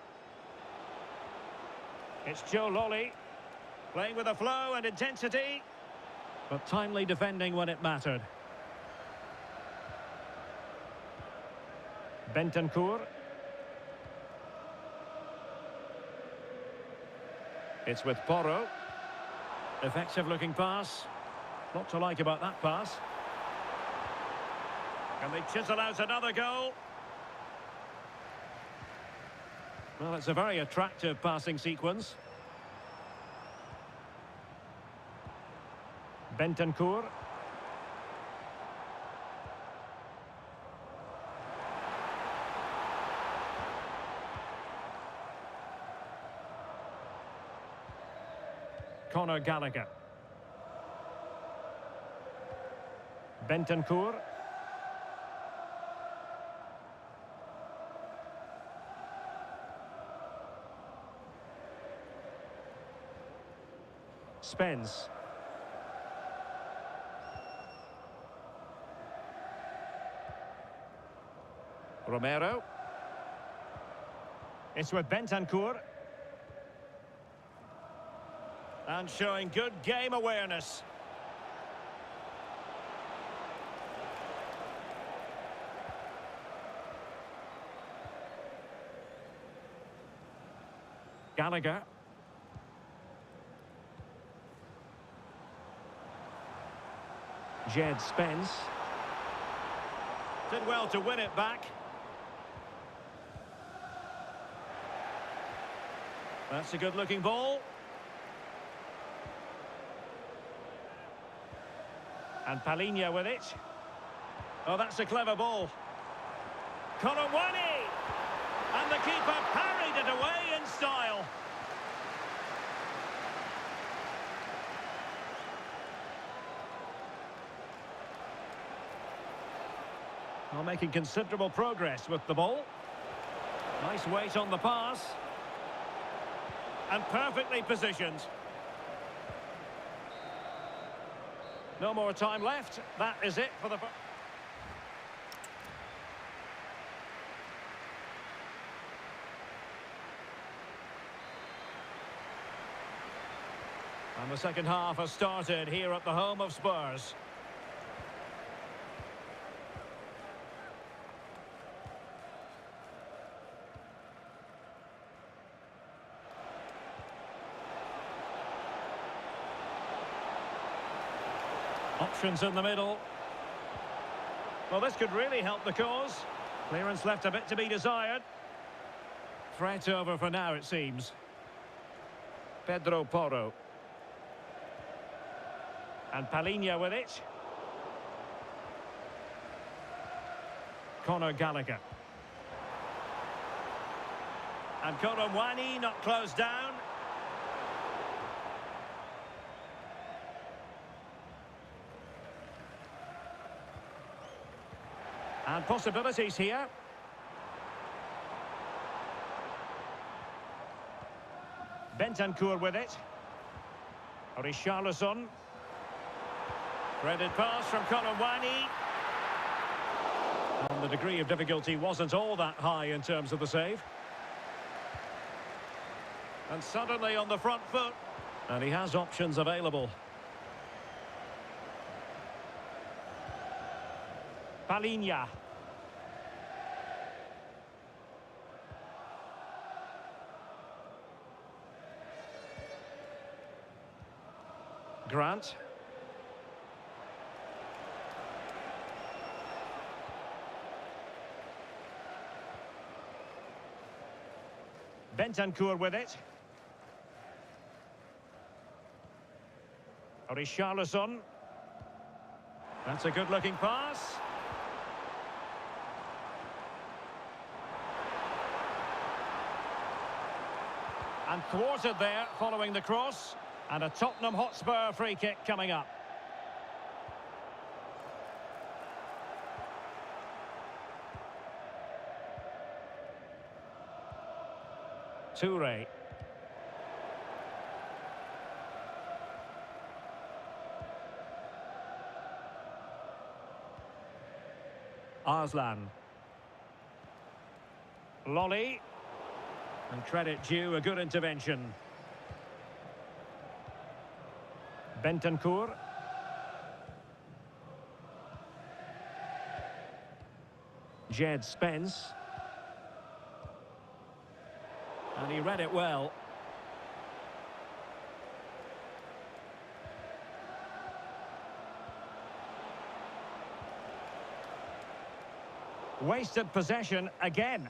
It's Joe Lolly. Playing with a flow and intensity. But timely defending when it mattered. Bentancur. It's with Porro. Effective looking pass. Lot to like about that pass. Can they chisel out another goal? Well, it's a very attractive passing sequence. Bentancur. Conor Gallagher. Bentancur. Spence. Romero. It's with Bentancur. And showing good game awareness. Gallagher. Jed Spence. Did well to win it back. That's a good-looking ball. And Palinha with it. Oh, that's a clever ball. Colomwani! And the keeper parried it away in style. Well, making considerable progress with the ball. Nice weight on the pass. And perfectly positioned. No more time left. That is it for the... And the second half has started here at the home of Spurs. Options in the middle. Well, this could really help the cause. Clearance left a bit to be desired. Threat over for now, it seems. Pedro Porro. And Palinha with it. Conor Gallagher. And Colomwani not closed down. And possibilities here. Bentancur with it. Richarlison. Threaded pass from Colomwani. And the degree of difficulty wasn't all that high in terms of the save. And suddenly on the front foot. And he has options available. Palinha. Grant. Bentancur with it. Richarlison. That's a good-looking pass. And thwarted there following the cross. And a Tottenham Hotspur free kick coming up. Toure. Arslan. Lolly. And credit due, a good intervention. Bentancur. Jed Spence. And he read it well. Wasted possession again.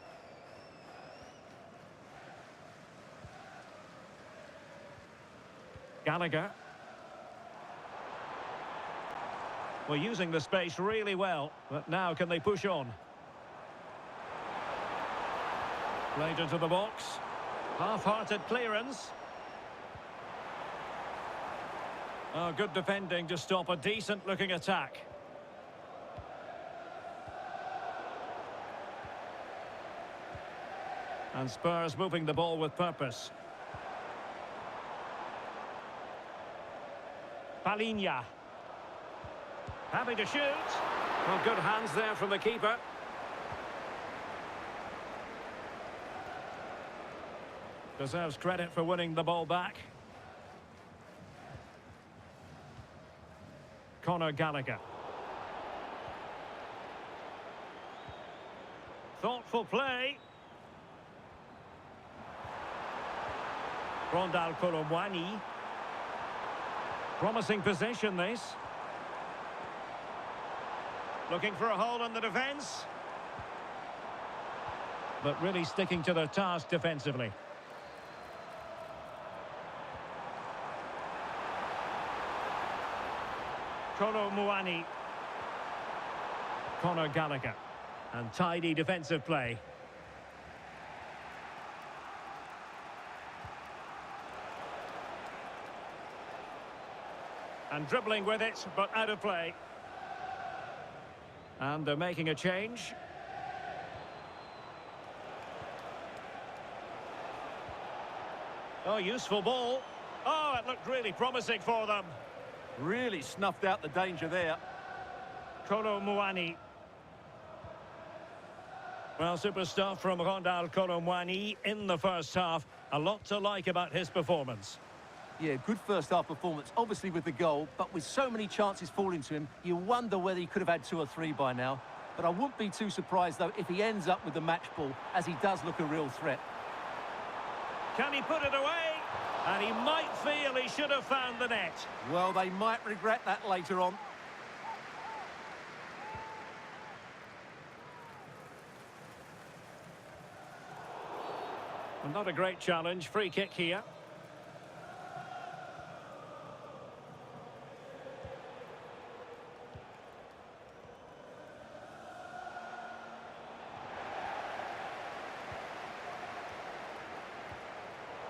Gallagher. Well, using the space really well, but now can they push on? Played into the box. Half-hearted clearance. Oh, good defending to stop a decent-looking attack. And Spurs moving the ball with purpose. Palinha. Happy to shoot. Well, good hands there from the keeper. Deserves credit for winning the ball back. Conor Gallagher. Thoughtful play. Rondal Colomwani. Promising possession, this. Looking for a hole in the defence. But really sticking to their task defensively. Colomwani. Conor Gallagher. And tidy defensive play. And dribbling with it, but out of play. And they're making a change. Oh, useful ball. Oh, it looked really promising for them. Really snuffed out the danger there. Colomwani. Well, super stuff from Rondal Colomwani in the first half. A lot to like about his performance. Yeah, good first-half performance, obviously with the goal, but with so many chances falling to him, you wonder whether he could have had 2 or 3 by now. But I wouldn't be too surprised, though, if he ends up with the match ball, as he does look a real threat. Can he put it away? And he might feel he should have found the net. Well, they might regret that later on. Well, not a great challenge. Free kick here.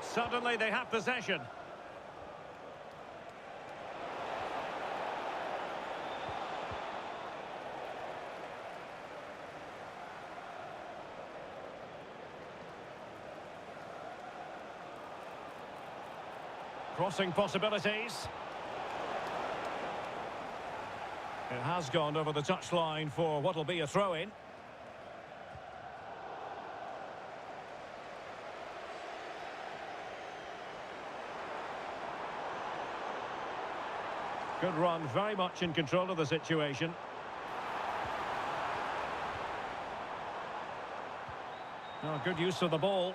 Suddenly they have possession. Crossing possibilities. It has gone over the touchline for what will be a throw-in. Good run, very much in control of the situation. Oh, good use of the ball.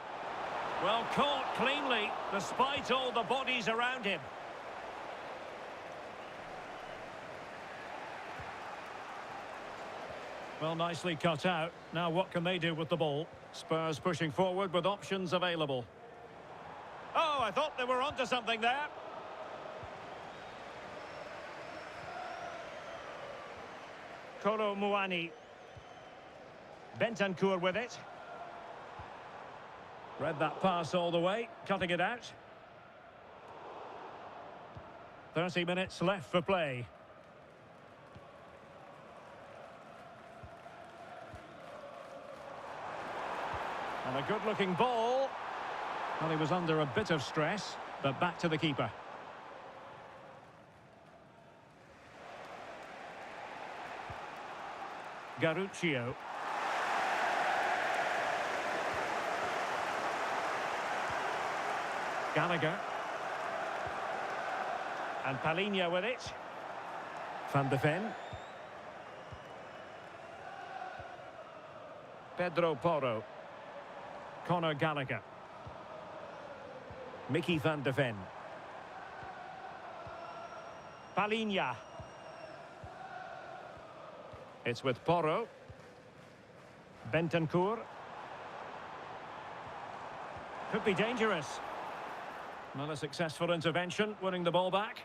Well, caught cleanly, despite all the bodies around him. Well, nicely cut out. Now what can they do with the ball? Spurs pushing forward with options available. Oh, I thought they were onto something there. Colomwani. Bentancur with it. Read that pass all the way, cutting it out. 30 minutes left for play. And a good-looking ball. Well, he was under a bit of stress, but back to the keeper. Garruccio. Gallagher. And Palhinha with it. Van de Ven. Pedro Porro. Conor Gallagher. Mickey van de Ven. Palhinha. It's with Porro. Bentancur. Could be dangerous. Not a successful intervention, winning the ball back.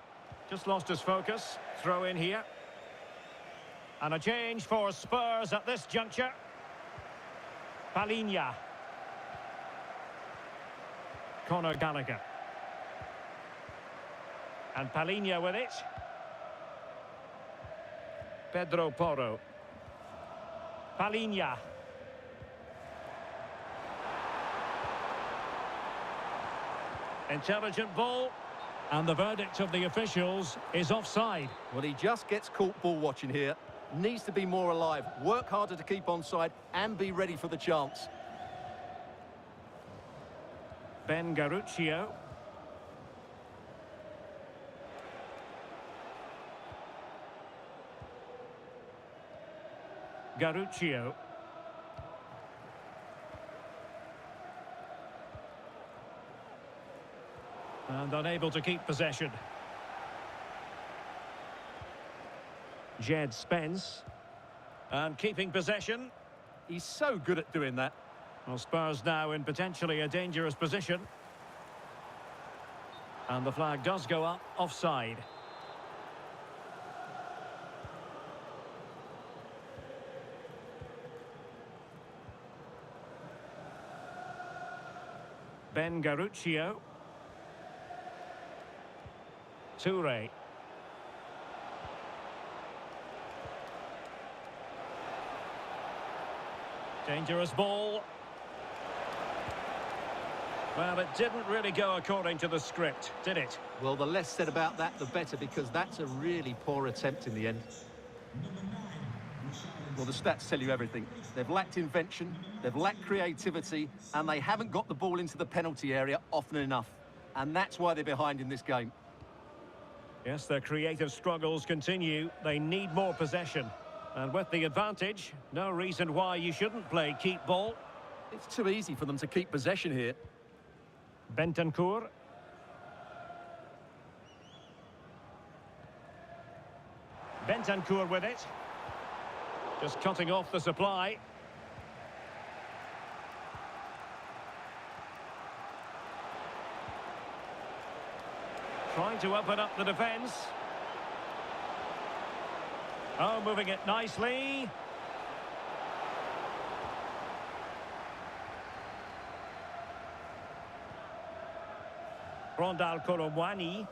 Just lost his focus. Throw in here. And a change for Spurs at this juncture. Palhinha. Conor Gallagher. And Palhinha with it. Pedro Porro. Palhinha. Intelligent ball. And the verdict of the officials is offside. Well, he just gets caught ball watching here. Needs to be more alive, work harder to keep onside and be ready for the chance. Ben Garruccio. Garruccio. And unable to keep possession. Jed Spence. And keeping possession. He's so good at doing that. Well, Spurs now in potentially a dangerous position. And the flag does go up, offside. Ben Garuccio. Toure. Dangerous ball. Well, it didn't really go according to the script, did it? Well, the less said about that, the better, because that's a really poor attempt in the end. Well, the stats tell you everything. They've lacked invention, they've lacked creativity, and they haven't got the ball into the penalty area often enough. And that's why they're behind in this game. Yes, their creative struggles continue. They need more possession. And with the advantage, no reason why you shouldn't play keep ball. It's too easy for them to keep possession here. Bentancur. Bentancur with it. Just cutting off the supply. Trying to open up the defence. Oh, moving it nicely. Rondal Kolomwani.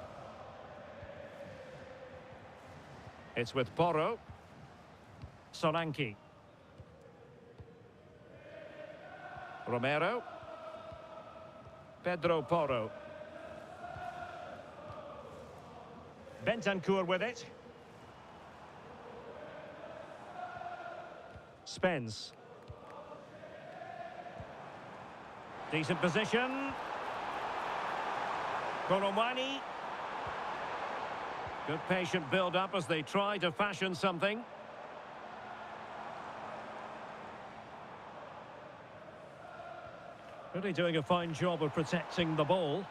It's with Porro. Solanke. Romero. Pedro Porro. Bentancur with it. Spence. Decent position. Kolomwani. Good patient build-up as they try to fashion something. Really doing a fine job of protecting the ball.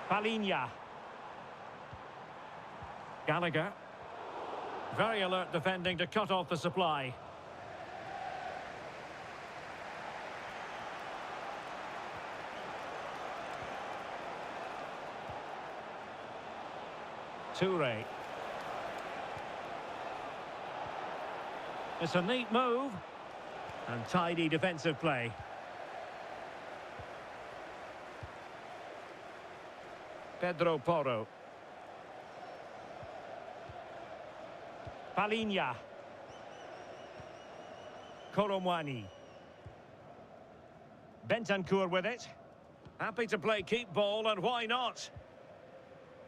Palinha. Gallagher. Very alert defending to cut off the supply. Toure. It's a neat move. And tidy defensive play. Pedro Porro. Palinha. Kolomwani. Bentancur with it. Happy to play keep ball, and why not?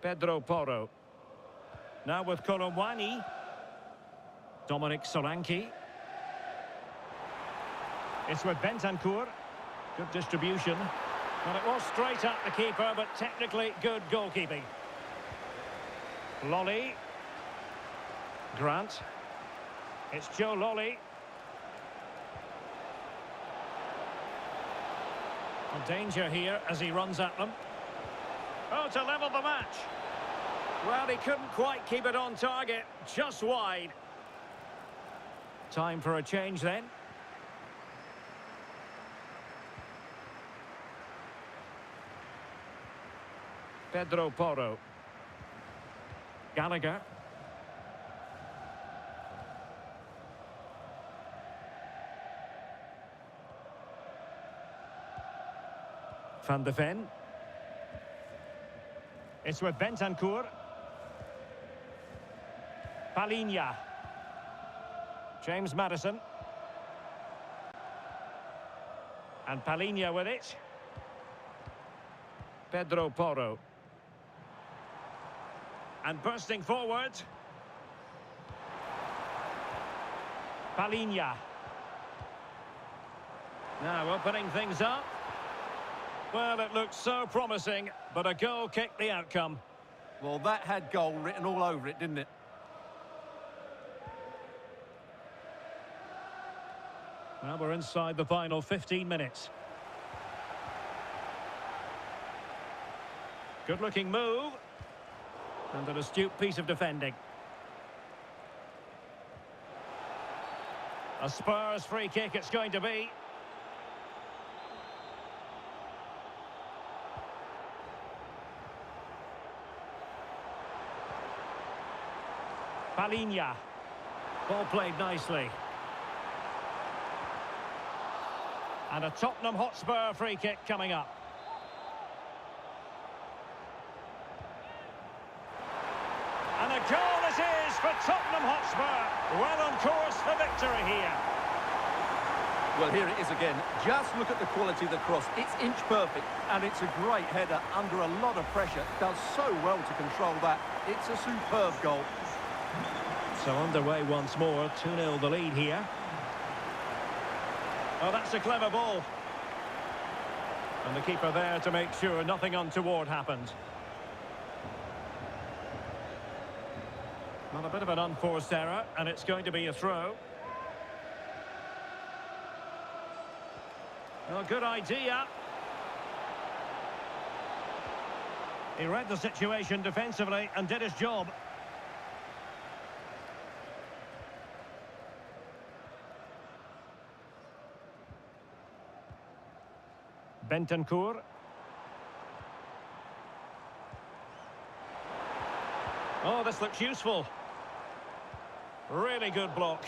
Pedro Porro. Now with Kolomwani. Dominic Solanke. It's with Bentancur. Good distribution. Well, it was straight at the keeper, but technically good goalkeeping. Lolly. Grant. It's Joe Lolly. A danger here as he runs at them. Oh, to level the match. Well, he couldn't quite keep it on target, just wide. Time for a change then. Pedro Porro. Gallagher. Van de Ven. It's with Bentancur. Palinha. James Maddison. And Palinha with it. Pedro Porro. And bursting forward. Palinha. Now opening things up. Well, it looked so promising, but a goal kicked the outcome. Well, that had goal written all over it, didn't it? Well, we're inside the final 15 minutes. Good-looking move. And an astute piece of defending. A Spurs free kick it's going to be. Palinha. Ball played nicely. And a Tottenham Hotspur free kick coming up. And a goal it is for Tottenham Hotspur. Well on course for victory here. Well, here it is again. Just look at the quality of the cross. It's inch perfect, and it's a great header under a lot of pressure. Does so well to control that. It's a superb goal. So underway once more, 2-0 the lead here. Oh, that's a clever ball. And the keeper there to make sure nothing untoward happened. Well, a bit of an unforced error, and it's going to be a throw. Well, good idea. He read the situation defensively and did his job. Bentancur. Oh, this looks useful. Really good block.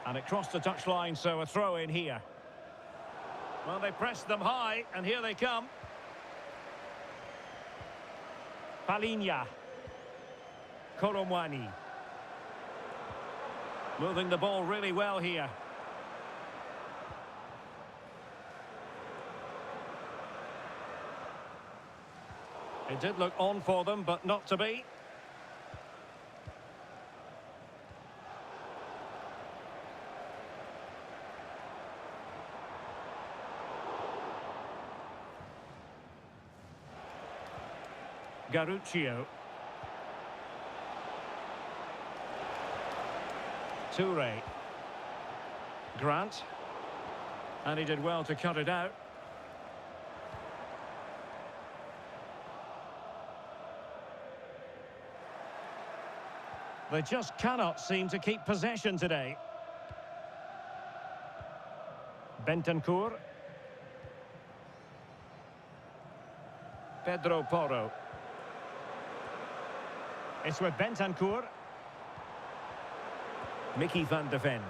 And it crossed the touchline, so a throw in here. Well, they pressed them high, and here they come. Palinha. Koromwani. Moving the ball really well here. It did look on for them, but not to be. Garuccio. Toure. Grant. And he did well to cut it out. They just cannot seem to keep possession today. Bentancur. Pedro Porro. It's with Bentancur. Mickey van de Ven.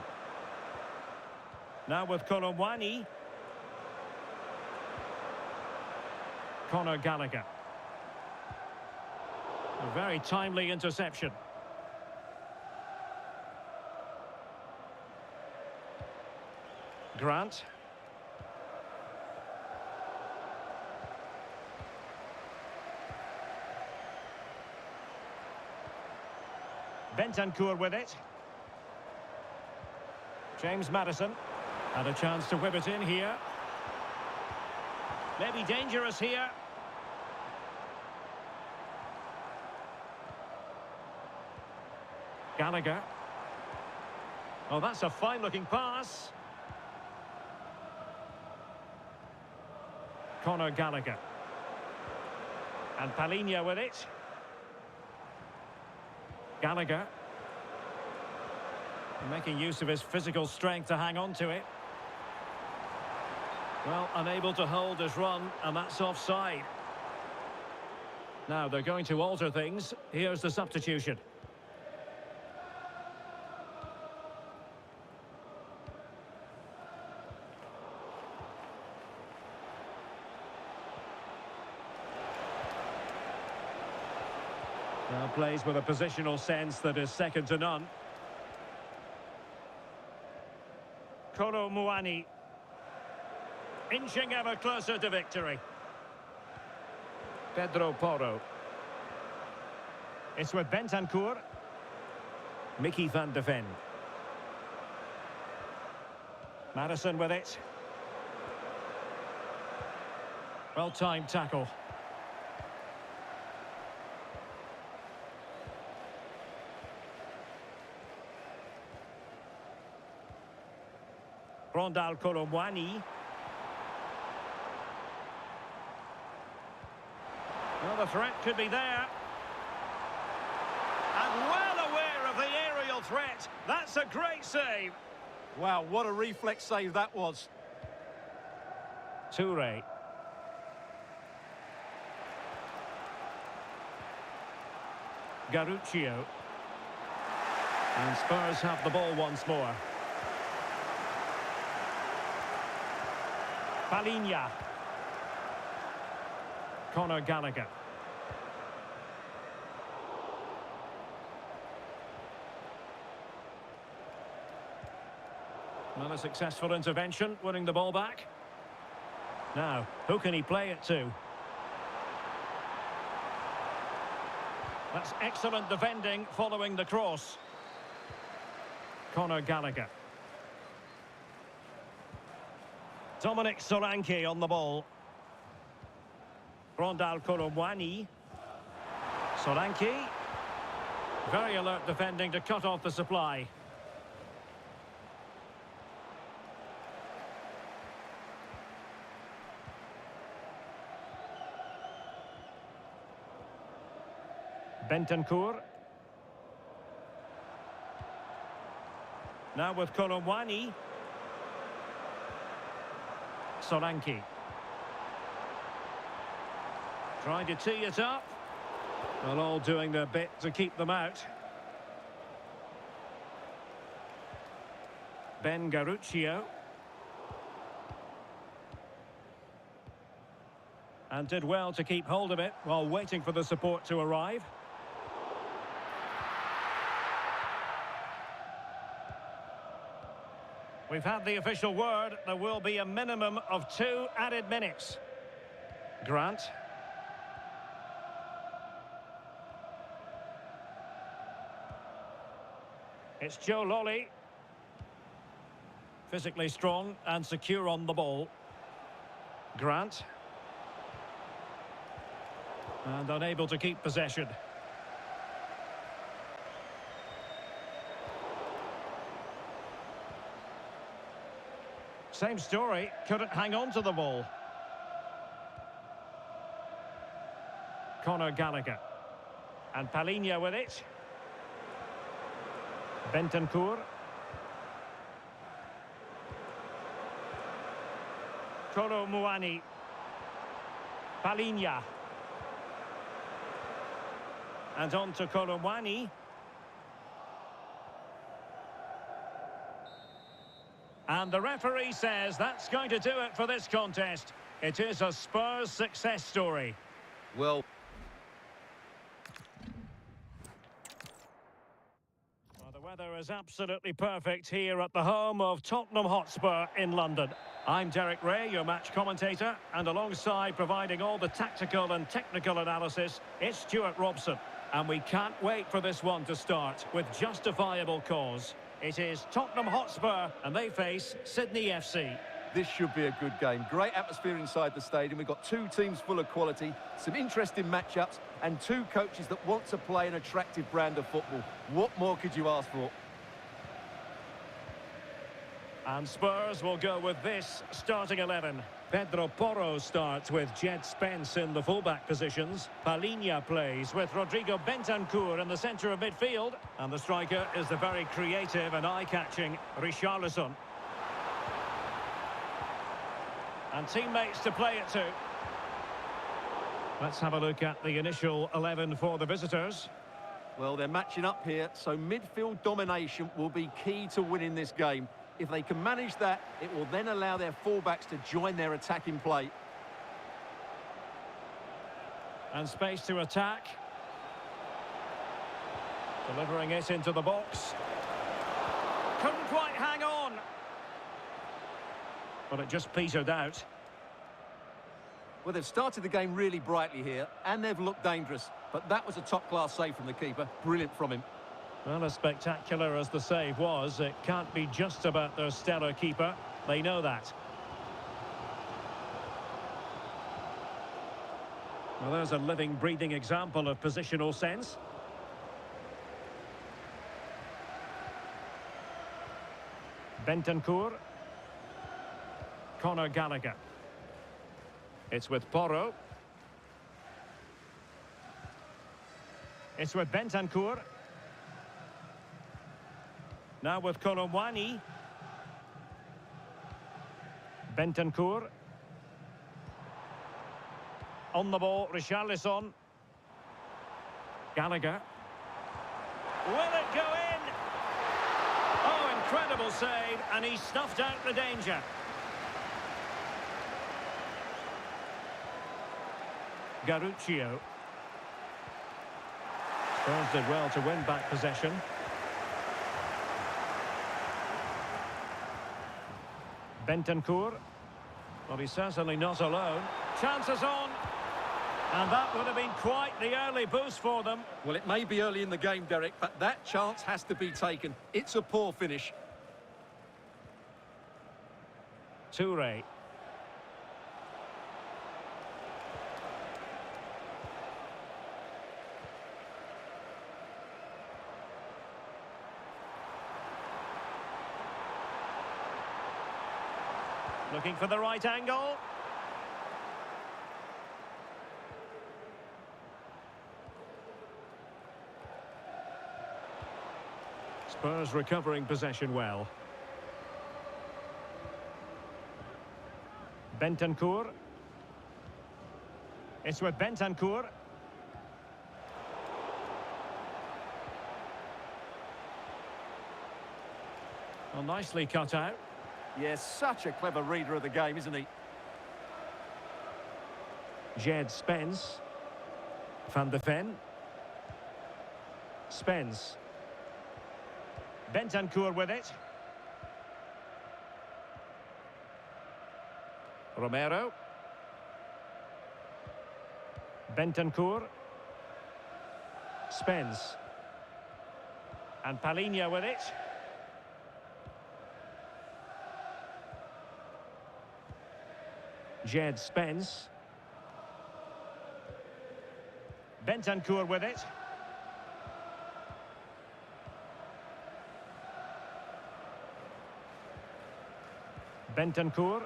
Now with Koromwani. Conor Gallagher. A very timely interception. Grant. Bentancur with it. James Maddison. Had a chance to whip it in here. Maybe dangerous here. Gallagher. Oh, that's a fine-looking pass. Conor Gallagher. And Palinha with it. Gallagher. Making use of his physical strength to hang on to it. Well, unable to hold his run, and that's offside. Now, they're going to alter things. Here's the substitution. Now plays with a positional sense that is second to none. Koromwani. Inching ever closer to victory. Pedro Porro. It's with Bentancur. Mickey van de Ven. Maddison with it. Well-timed tackle. Rondal Colomwani. Well, the threat could be there. And well aware of the aerial threat. That's a great save. Wow, what a reflex save that was. Toure. Garuccio. And Spurs have the ball once more. Palinha. Conor Gallagher. Well, a successful intervention, winning the ball back. Now, who can he play it to? That's excellent defending following the cross. Conor Gallagher. Dominic Solanke on the ball. Rondal Colomwani. Solanke. Very alert defending to cut off the supply. Bentancur. Now with Colomwani. Solanke. Trying to tee it up. Well, all doing their bit to keep them out. Ben Garuccio. And did well to keep hold of it while waiting for the support to arrive. We've had the official word. There will be a minimum of 2 added minutes. Grant. It's Joe Lolly. Physically strong and secure on the ball. Grant. And unable to keep possession. Same story, couldn't hang on to the ball. Conor Gallagher. And Palinha with it. Bentancur. Colomwani. Palinha. And on to Colomwani. And the referee says that's going to do it for this contest. It is a Spurs success story. Well, the weather is absolutely perfect here at the home of Tottenham Hotspur in London. I'm Derek Ray, your match commentator, and alongside providing all the tactical and technical analysis, it's Stuart Robson. And we can't wait for this one to start with justifiable cause. It is Tottenham Hotspur, and they face Sydney FC. this should be a good game. Great atmosphere inside the stadium. We've got two teams full of quality, some interesting matchups, and two coaches that want to play an attractive brand of football. What more could you ask for? And Spurs will go with this starting 11. Pedro Porro starts with Jed Spence in the fullback positions. Palinha plays with Rodrigo Bentancur in the centre of midfield. And the striker is the very creative and eye-catching Richarlison. And teammates to play it to. Let's have a look at the initial 11 for the visitors. Well, they're matching up here, so midfield domination will be key to winning this game. If they can manage that, it will then allow their fullbacks to join their attacking play. And space to attack. Delivering it into the box. Couldn't quite hang on. But it just petered out. Well, they've started the game really brightly here, and they've looked dangerous. But that was a top-class save from the keeper. Brilliant from him. Well, as spectacular as the save was, it can't be just about their stellar keeper. They know that. Well, there's a living, breathing example of positional sense. Bentancur. Conor Gallagher. It's with Porro. It's with Bentancur. Now with Kolomwani. Bentancur. On the ball, Richarlison. Gallagher. Will it go in? Oh, incredible save, and he snuffed out the danger. Garuccio. Spurs did well to win back possession. Bentancur. Well, he's certainly not alone. Chances on. And that would have been quite the early boost for them. Well, it may be early in the game, Derek, but that chance has to be taken. It's a poor finish. Toure. Looking for the right angle. Spurs recovering possession well. Bentancur. It's with Bentancur. Well, nicely cut out. Yes, such a clever reader of the game, isn't he? Jed Spence. Van de Ven. Spence. Bentancur with it. Romero. Bentancur. Spence. And Palhinha with it. Jed Spence. Bentancur with it. Bentancur.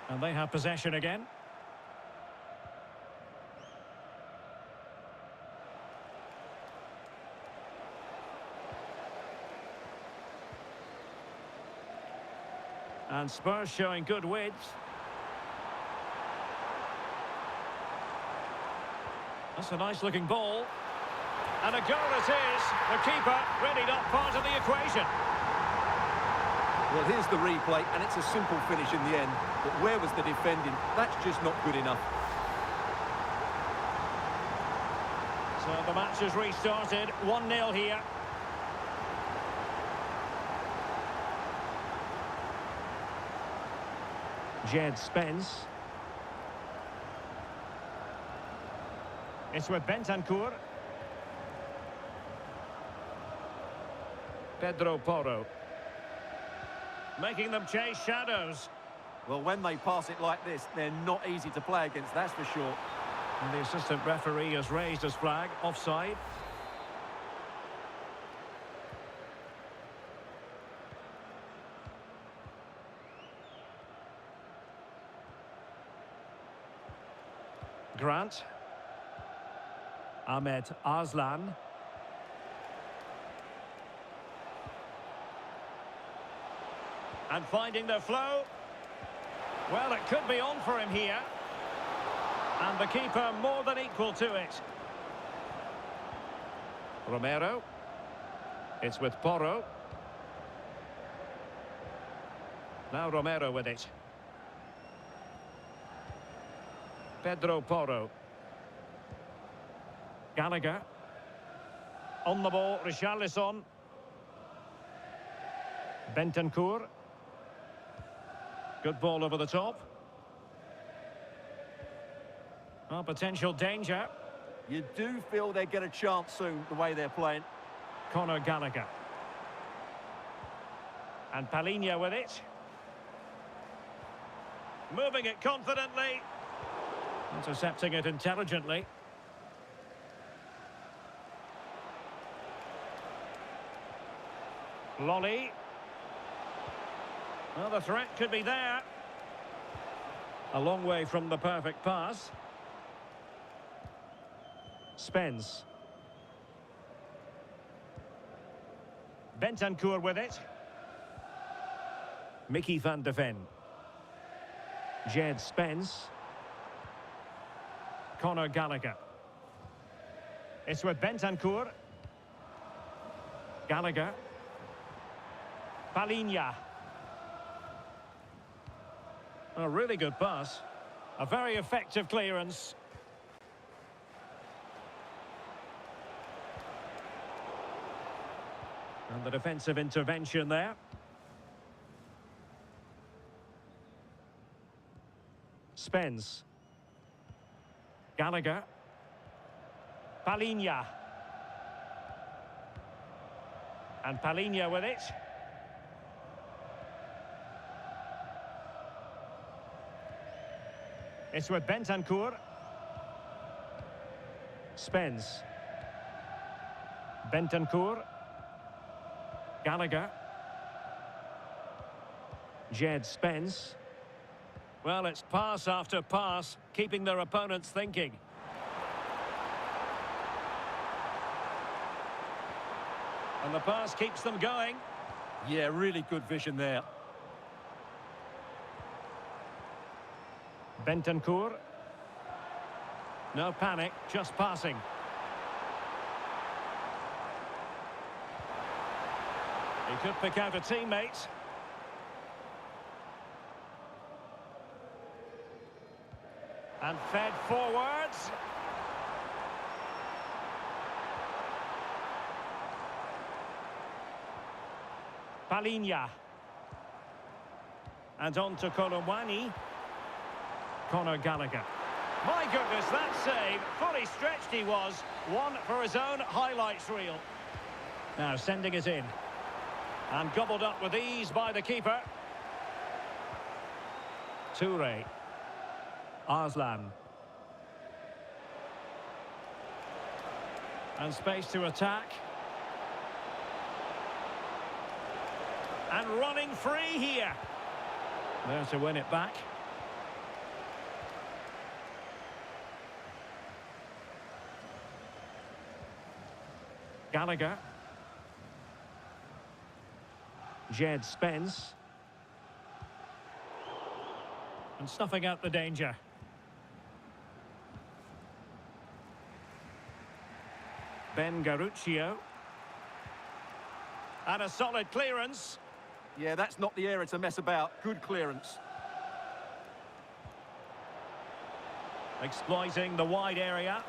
And they have possession again. And Spurs showing good width. That's a nice looking ball. And a goal it is. The keeper really not part of the equation. Well, here's the replay, and it's a simple finish in the end. But where was the defending? That's just not good enough. So the match has restarted. 1-0 here. Jed Spence. It's with Bentancur. Pedro Porro. Making them chase shadows. Well, when they pass it like this, they're not easy to play against, that's for sure. And the assistant referee has raised his flag. Offside. Grant. Ahmed Arslan. And finding the flow. Well, it could be on for him here. And the keeper more than equal to it. Romero. It's with Porro. Now Romero with it. Pedro Porro. Gallagher. On the ball, Richarlison. Bentancur. Good ball over the top. Well, potential danger. You do feel they get a chance soon, the way they're playing. Conor Gallagher. And Palhinha with it. Moving it confidently. Intercepting it intelligently. Lolly. Well, the threat could be there. A long way from the perfect pass. Spence. Bentancur with it. Mickey van de Ven. Jed Spence. Conor Gallagher. It's with Bentancur. Gallagher. Palhinha. A really good pass. A very effective clearance. And the defensive intervention there. Spence. Gallagher. Palhinha. And Palhinha with it. It's with Bentancur. Spence. Bentancur. Gallagher. Jed Spence. Well, it's pass after pass, keeping their opponents thinking. And the pass keeps them going. Yeah, really good vision there. Bentancur. No panic, just passing. He could pick out a teammate. And fed forwards. Palhinha. And on to Colomwani. Conor Gallagher. My goodness, that save. Fully stretched he was. One for his own highlights reel. Now sending it in. And gobbled up with ease by the keeper. Toure. Arslan. And space to attack. And running free here. There to win it back. Gallagher. Jed Spence. And snuffing out the danger. Ben Garuccio. And a solid clearance. Yeah, that's not the area to mess about. Good clearance. Exploiting the wide area.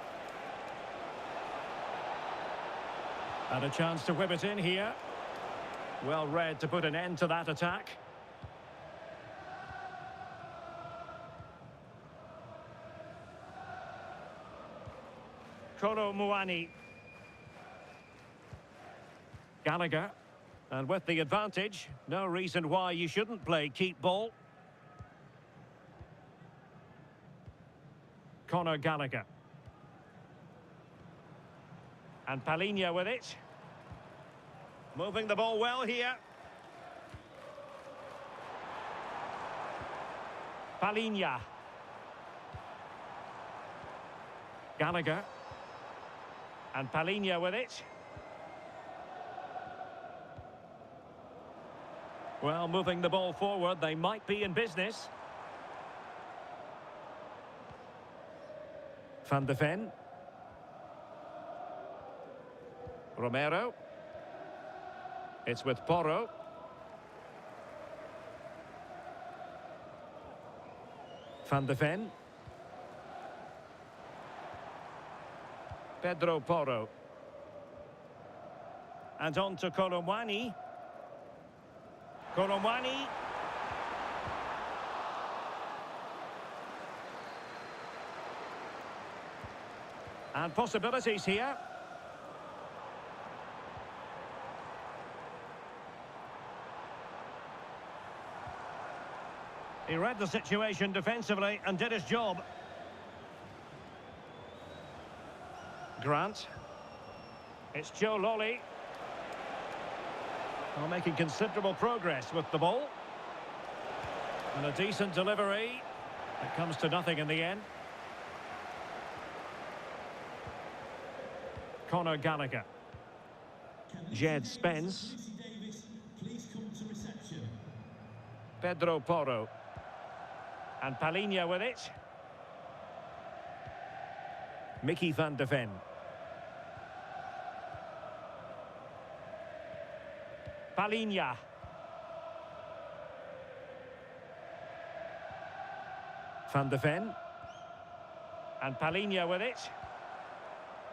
And a chance to whip it in here. Well read to put an end to that attack. Colomwani. Gallagher. And with the advantage, no reason why you shouldn't play keep ball. Conor Gallagher. And Palhinha with it. Moving the ball well here. Palhinha. Gallagher. And Palhinha with it. Well, moving the ball forward, they might be in business. Van de Ven. Romero. It's with Porro. Van de Ven. Pedro Porro. And on to Colomwani. Colomwani. And possibilities here. He read the situation defensively and did his job. Grant. It's Joe Lolly. Well, making considerable progress with the ball. And a decent delivery. It comes to nothing in the end. Conor Gallagher. Jed Spence. Pedro Porro. And Palhinha with it. Mickey van de Ven. Palhinha. Van de Ven. And Palhinha with it.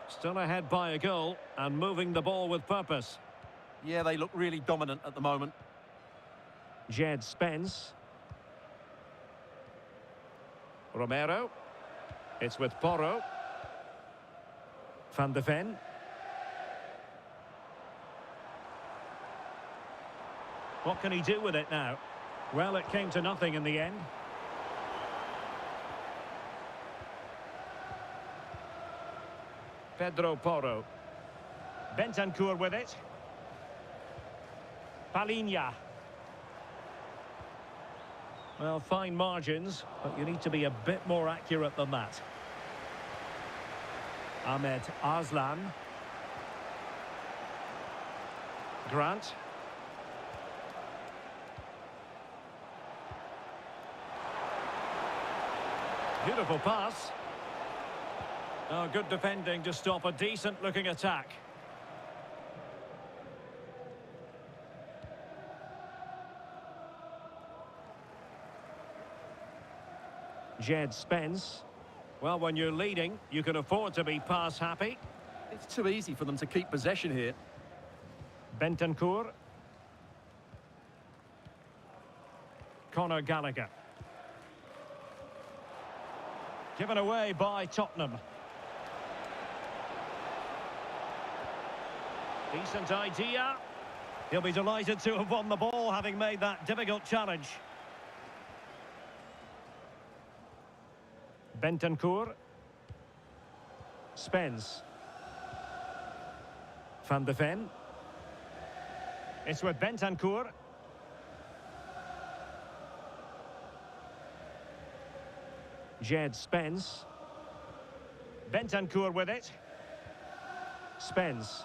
Still ahead by a goal and moving the ball with purpose. Yeah, they look really dominant at the moment. Jed Spence. Romero. It's with Porro. Van de Ven. What can he do with it now? Well, it came to nothing in the end. Pedro Porro. Bentancur with it. Palhinha. Well, fine margins, but you need to be a bit more accurate than that. Ahmed Arslan. Grant. Beautiful pass. Oh, good defending to stop a decent-looking attack. Jed Spence. Well, when you're leading, you can afford to be pass-happy. It's too easy for them to keep possession here. Bentancur. Conor Gallagher. Given away by Tottenham. Decent idea. He'll be delighted to have won the ball, having made that difficult challenge. Bentancur. Spence. Van de Ven. It's with Bentancur. Jed Spence. Bentancur with it. Spence.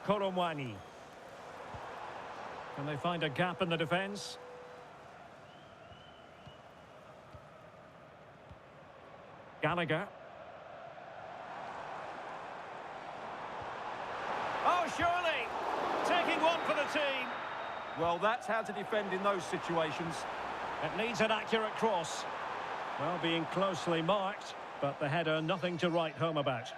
Koromwani. Can they find a gap in the defence? Gallagher. Oh, surely! Taking one for the team. Well, that's how to defend in those situations. It needs an accurate cross. Well, being closely marked, but the header nothing to write home about.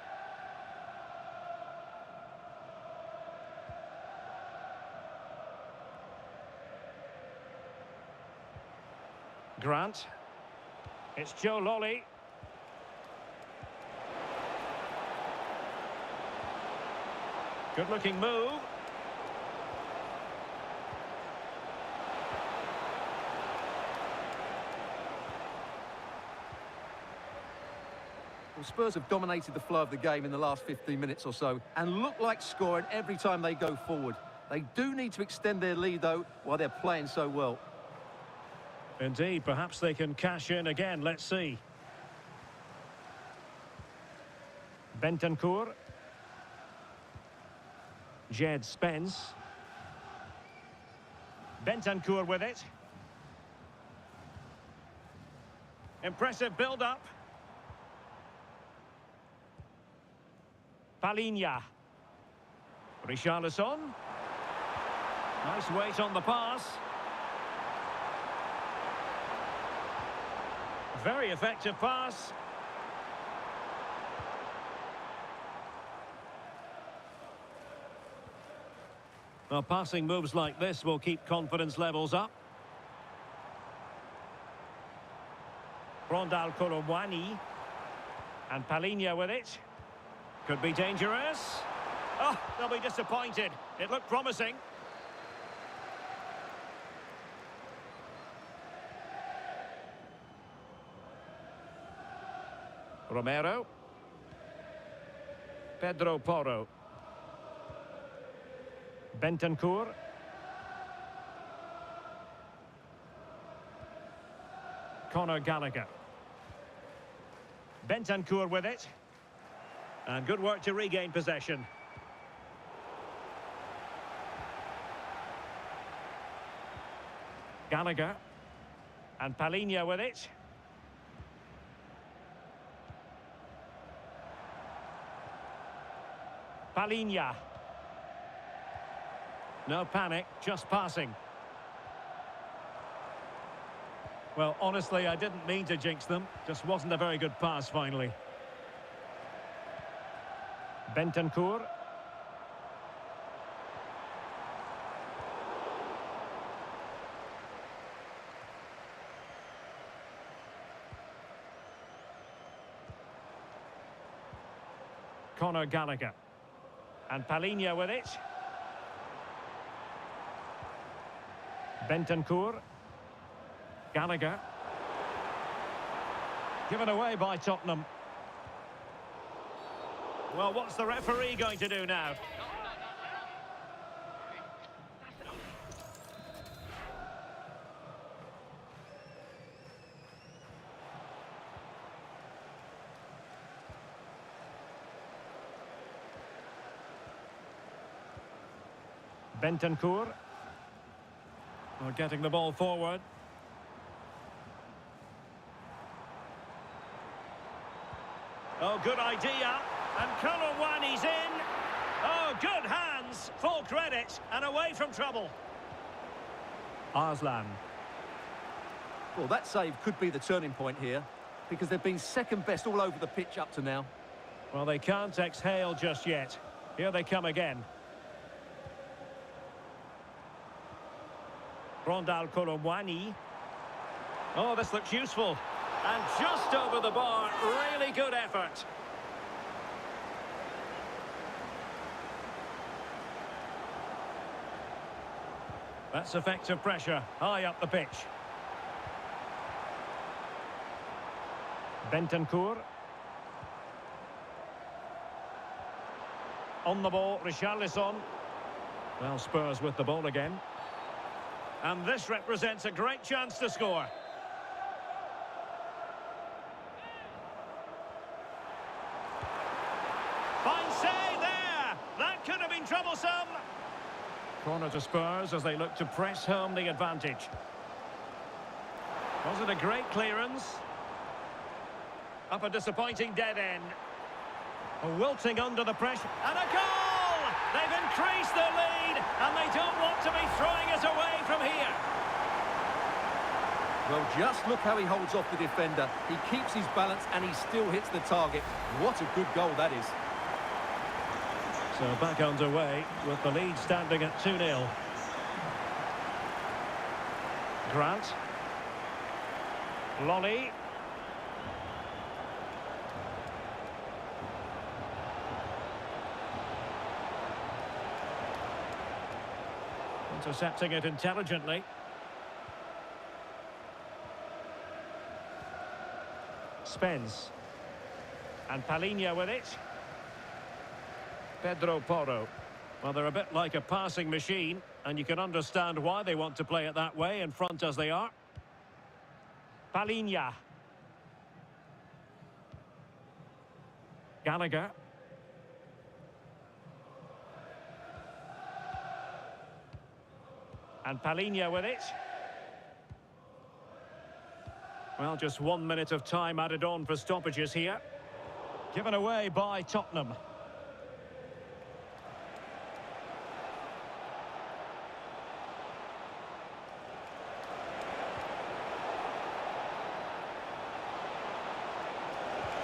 Grant. It's Joe Lolly. Good-looking move. Well, Spurs have dominated the flow of the game in the last 15 minutes or so and look like scoring every time they go forward. They do need to extend their lead, though, while they're playing so well. Indeed, perhaps they can cash in again. Let's see. Bentancur. Jed Spence. Bentancur with it. Impressive build-up. Palhinha. Richarlison. Nice weight on the pass. Very effective pass. Well, passing moves like this will keep confidence levels up. Rondal Koromwani. And Palhinha with it. Could be dangerous. Oh, they'll be disappointed. It looked promising. Romero. Pedro Porro. Bentancur. Conor Gallagher. Bentancur with it. And good work to regain possession. Gallagher. And Palhinha with it. Palhinha. No panic, just passing. Well, honestly, I didn't mean to jinx them. Just wasn't a very good pass, finally. Bentancur. Conor Gallagher. And Palhinha with it. Bentancur. Gallagher. Given away by Tottenham. Well, what's the referee going to do now? Bentancur. Well, getting the ball forward. Oh, good idea. And Kolowani's in. Oh, good hands. Full credit. And away from trouble. Arslan. Well, that save could be the turning point here, because they've been second best all over the pitch up to now. Well, they can't exhale just yet. Here they come again. Rondal Kolowani. Oh, this looks useful. And just over the bar, really good effort. That's effective pressure, high up the pitch. Bentancur. On the ball, Richarlison. Well, Spurs with the ball again. And this represents a great chance to score. Fine save there. That could have been troublesome. Corner to Spurs as they look to press home the advantage. Was it a great clearance? Up a disappointing dead end. Wilting under the pressure. And a goal! They've increased their lead, and they don't want to be throwing it away from here. Well, just look how he holds off the defender. He keeps his balance and he still hits the target. What a good goal that is. So back underway with the lead standing at 2-0. Grant. Lolly. Intercepting it intelligently. Spence. And Palhinha with it. Pedro Porro. Well, they're a bit like a passing machine, and you can understand why they want to play it that way, in front as they are. Palhinha. Gallagher. And Palhinha with it. Well, just 1 minute of time added on for stoppages here. Given away by Tottenham.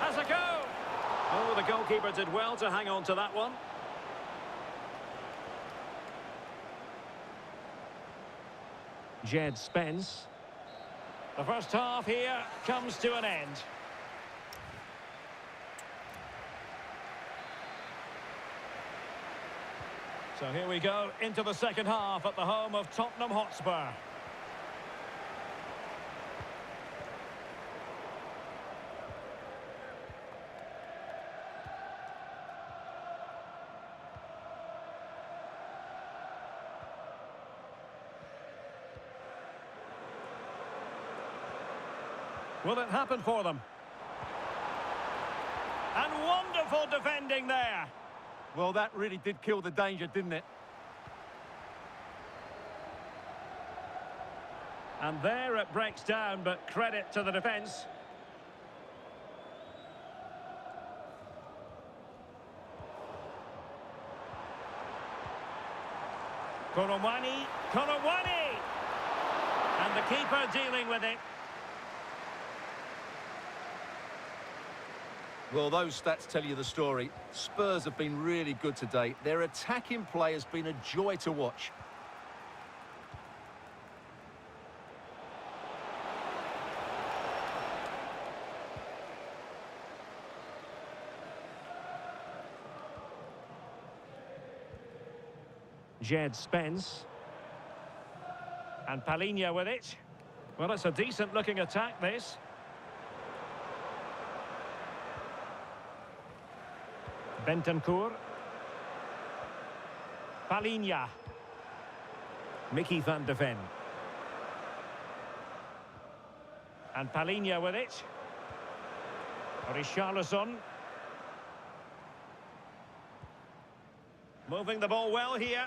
Has a go! Oh, the goalkeeper did well to hang on to that one. Jed Spence. The first half here comes to an end. So here we go into the second half at the home of Tottenham Hotspur. Will it happen for them? And wonderful defending there. Well, that really did kill the danger, didn't it? And there it breaks down, but credit to the defence. Korowani. And the keeper dealing with it. Well, those stats tell you the story. Spurs have been really good today. Their attacking play has been a joy to watch. Jed Spence. And Palhinha with it. Well, it's a decent-looking attack, this. Bentancur. Palhinha. Mickey van de Ven. And Palhinha with it. Richarlison. Moving the ball well here.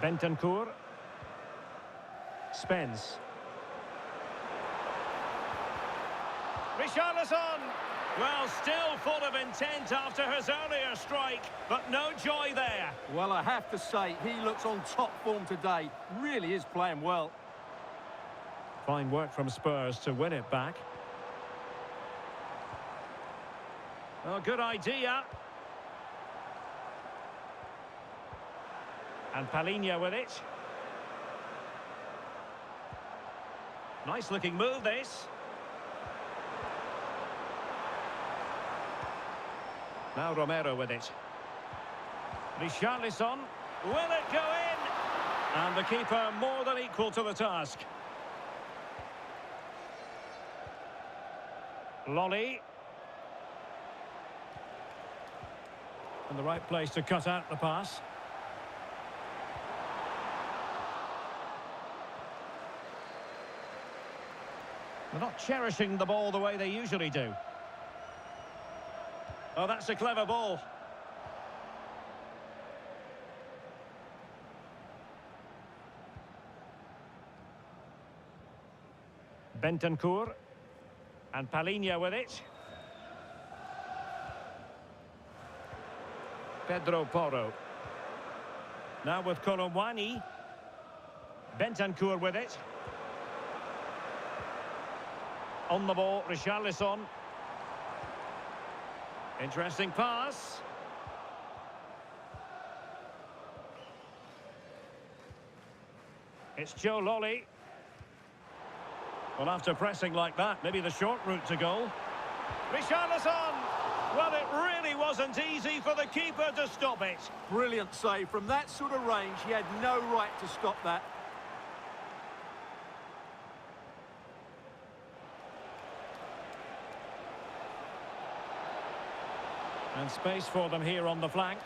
Bentancur. Spence. Richarlison! Well, still full of intent after his earlier strike, but no joy there. Well, I have to say, he looks on top form today. Really is playing well. Fine work from Spurs to win it back. Oh, good idea. And Palhinha with it. Nice looking move, this. Now Romero with it. Richarlison. Will it go in? And the keeper more than equal to the task. Lolly. In the right place to cut out the pass. They're not cherishing the ball the way they usually do. Oh, that's a clever ball. Bentancur. And Palhinha with it. Pedro Porro. Now with Korowani. Bentancur with it. On the ball, Richarlison. Interesting pass. It's Joe Lolly. Well, after pressing like that, maybe the short route to goal. Richarlison! Well, it really wasn't easy for the keeper to stop it. Brilliant save. From that sort of range, he had no right to stop that. And space for them here on the flank.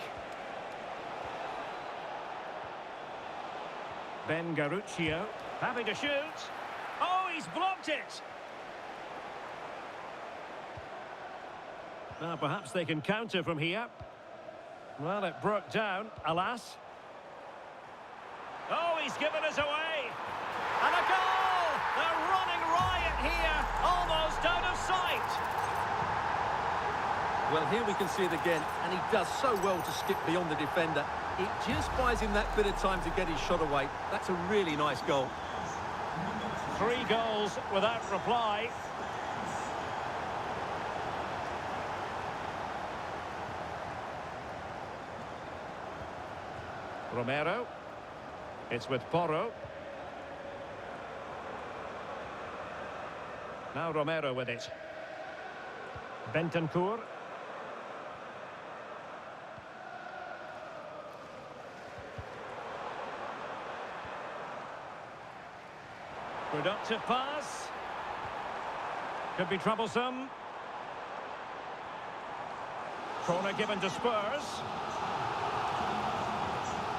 Ben Garuccio having to shoot. Oh, he's blocked it. Now perhaps they can counter from here. Well, it broke down, alas. Oh, he's given us away. And a goal! They're running riot here, almost out of sight. Well, here we can see it again, and he does so well to skip beyond the defender. It just buys him that bit of time to get his shot away. That's a really nice goal. 3 goals without reply. Romero. It's with Porro. Now Romero with it. Bentancur. Productive pass. Could be troublesome. Corner given to Spurs.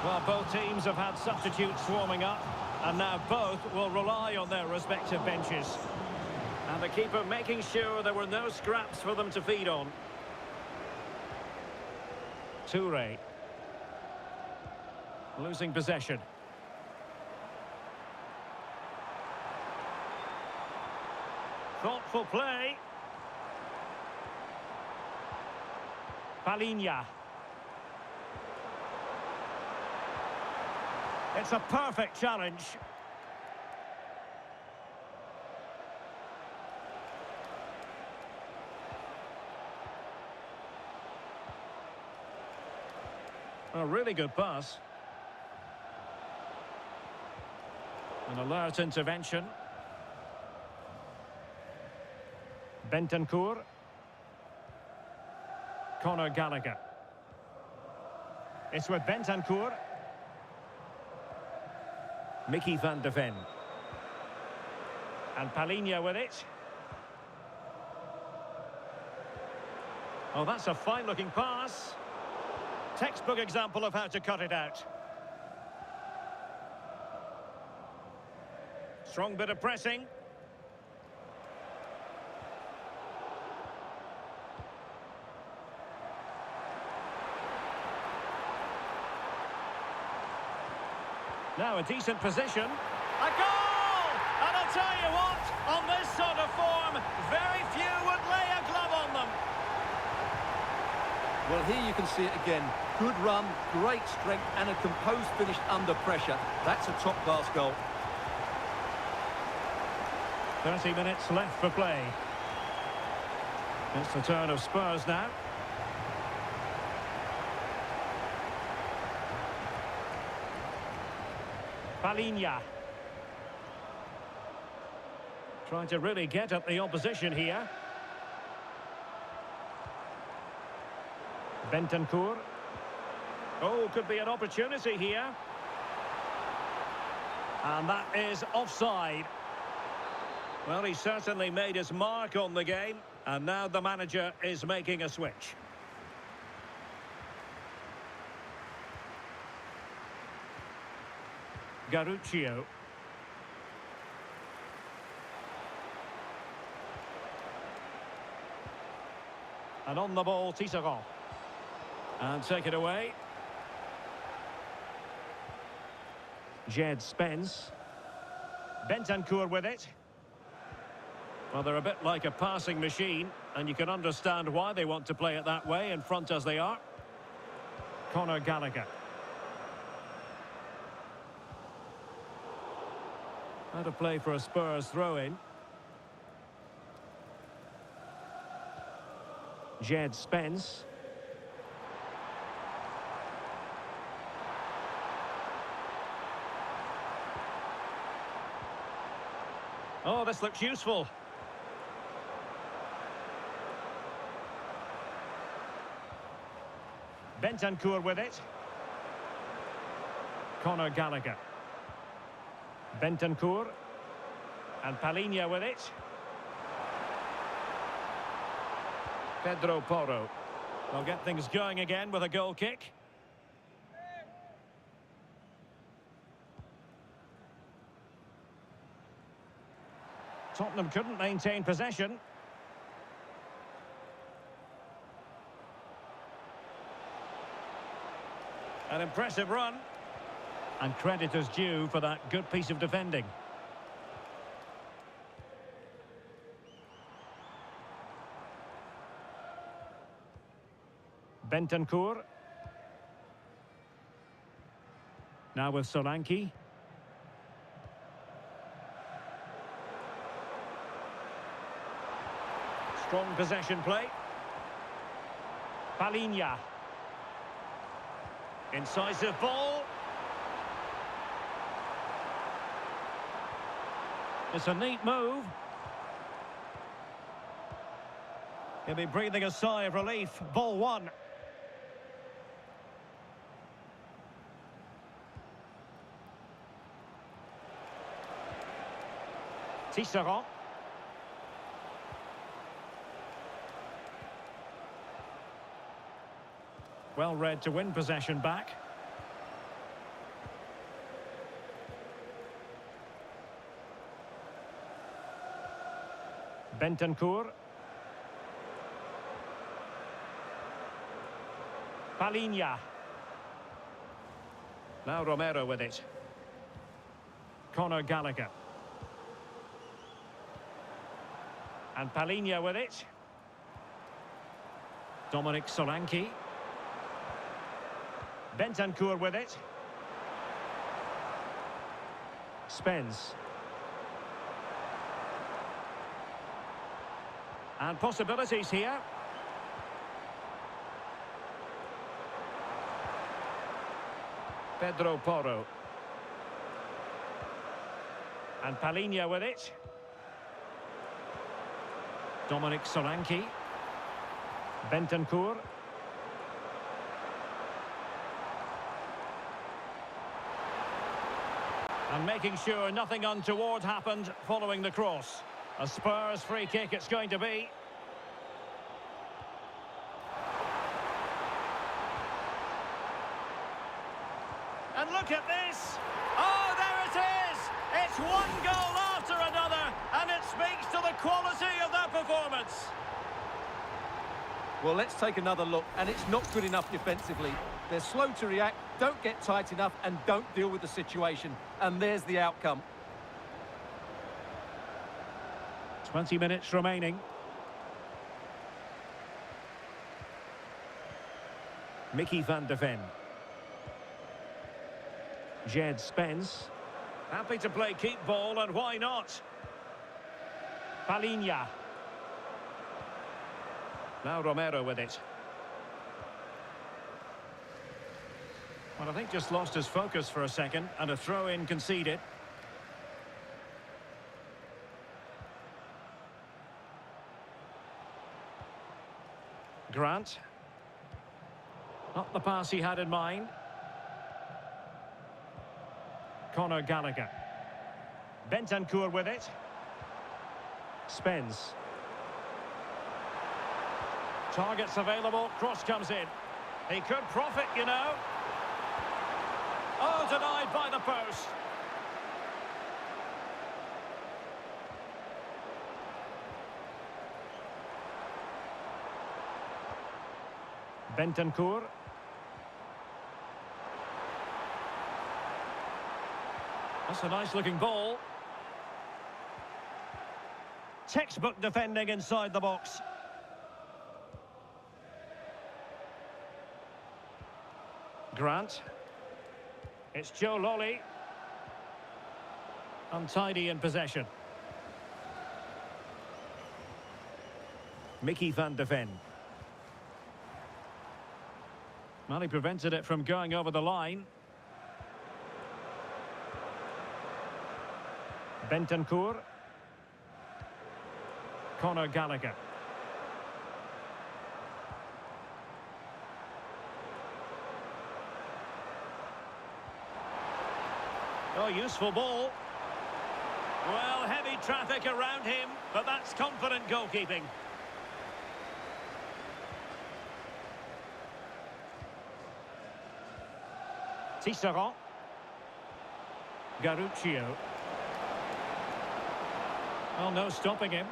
Well, both teams have had substitutes warming up, And now both will rely on their respective benches. And the keeper making sure there were no scraps for them to feed on. Toure. Losing possession. Thoughtful play. Palinha. It's a perfect challenge. A really good pass. An alert intervention. Bentancur. Conor Gallagher. It's with Bentancur. Mickey van de Ven. And Palinha with it. Oh, that's a fine-looking pass. Textbook example of how to cut it out. Strong bit of pressing. Now a decent position. A goal! And I'll tell you what, on this sort of form, very few would lay a glove on them. Well, here you can see it again. Good run, great strength, and a composed finish under pressure. That's a top-class goal. 30 minutes left for play. It's the turn of Spurs now. Palinha. Trying to really get at the opposition here. Bentancur. Oh, could be an opportunity here. And that is offside. Well, he certainly made his mark on the game, and now the manager is making a switch. Garuccio. And on the ball, Tisserand. And take it away. Jed Spence. Bentancur with it. Well, they're a bit like a passing machine, and you can understand why they want to play it that way, in front as they are. Conor Gallagher. How to play for a Spurs throw-in. Jed Spence. Oh, this looks useful. Bentancur with it. Conor Gallagher. Bentancur. And Palinha with it. Pedro Porro. They'll get things going again with a goal kick. Tottenham couldn't maintain possession. An impressive run. And credit is due for that good piece of defending. Bentancur. Now with Solanke. Strong possession play. Palinha. Incisive ball. It's a neat move. He'll be breathing a sigh of relief. Ball one. Tisserand. Well read to win possession back. Bentancur. Palinha. Now Romero with it. Conor Gallagher. And Palinha with it. Dominic Solanke. Bentancur with it. Spence. And possibilities here. Pedro Porro. And Palinha with it. Dominic Solanke. Bentancur. And making sure nothing untoward happened following the cross. A Spurs free kick it's going to be. And look at this! Oh, there it is! It's one goal after another, and it speaks to the quality of that performance. Well, let's take another look, and it's not good enough defensively. They're slow to react, don't get tight enough, and don't deal with the situation. And there's the outcome. 20 minutes remaining. Mickey van de Ven. Jed Spence. Happy to play keep ball, and why not? Palinha. Now Romero with it. Well, I think just lost his focus for a second, and a throw-in conceded. Grant. Not the pass he had in mind. Conor Gallagher. Bentancur with it. Spence. Targets available, cross comes in. He could profit, you know. Oh, denied by the post. Bentancur. That's a nice-looking ball. Textbook defending inside the box. Grant. It's Joe Lolly. Untidy in possession. Mickey van de Ven. Well, he prevented it from going over the line. Bentancur. Conor Gallagher. Oh, useful ball. Well, heavy traffic around him, but that's confident goalkeeping. Tisserand. Garuccio. Well, no stopping him.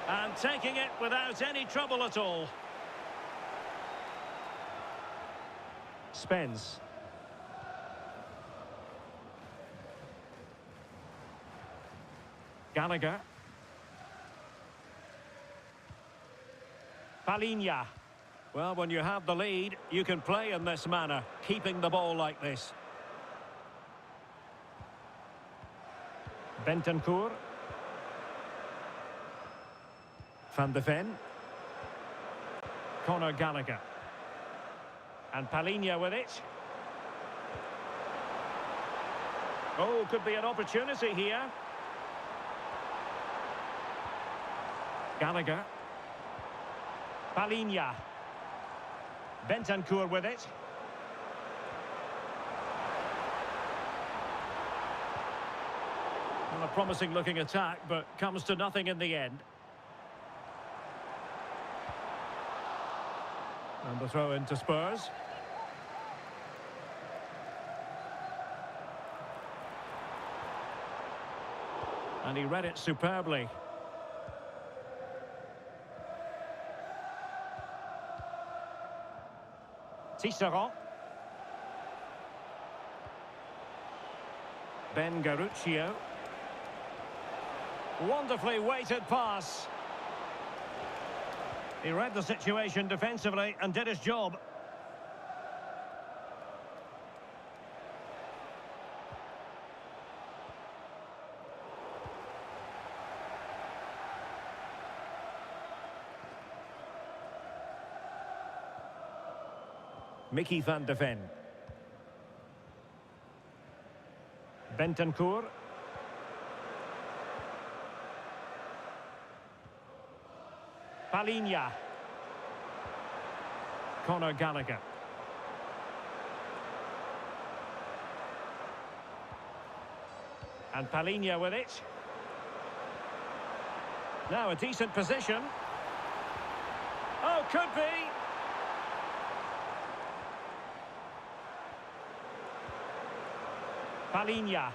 And taking it without any trouble at all. Spence. Gallagher. Palinha. Well, when you have the lead, you can play in this manner, keeping the ball like this. Bentancur. Van de Ven. Conor Gallagher. And Palinha with it. Oh, could be an opportunity here. Gallagher. Palinha. Bentancur with it. Well, a promising looking attack, but comes to nothing in the end. And the throw into Spurs. And he read it superbly. Tisserand. Ben Garuccio. Wonderfully weighted pass. He read the situation defensively and did his job. Mickey van de Ven. Bentancur. Palhinha. Conor Gallagher. And Palhinha with it. Now a decent position. Oh, could be. Palhinha.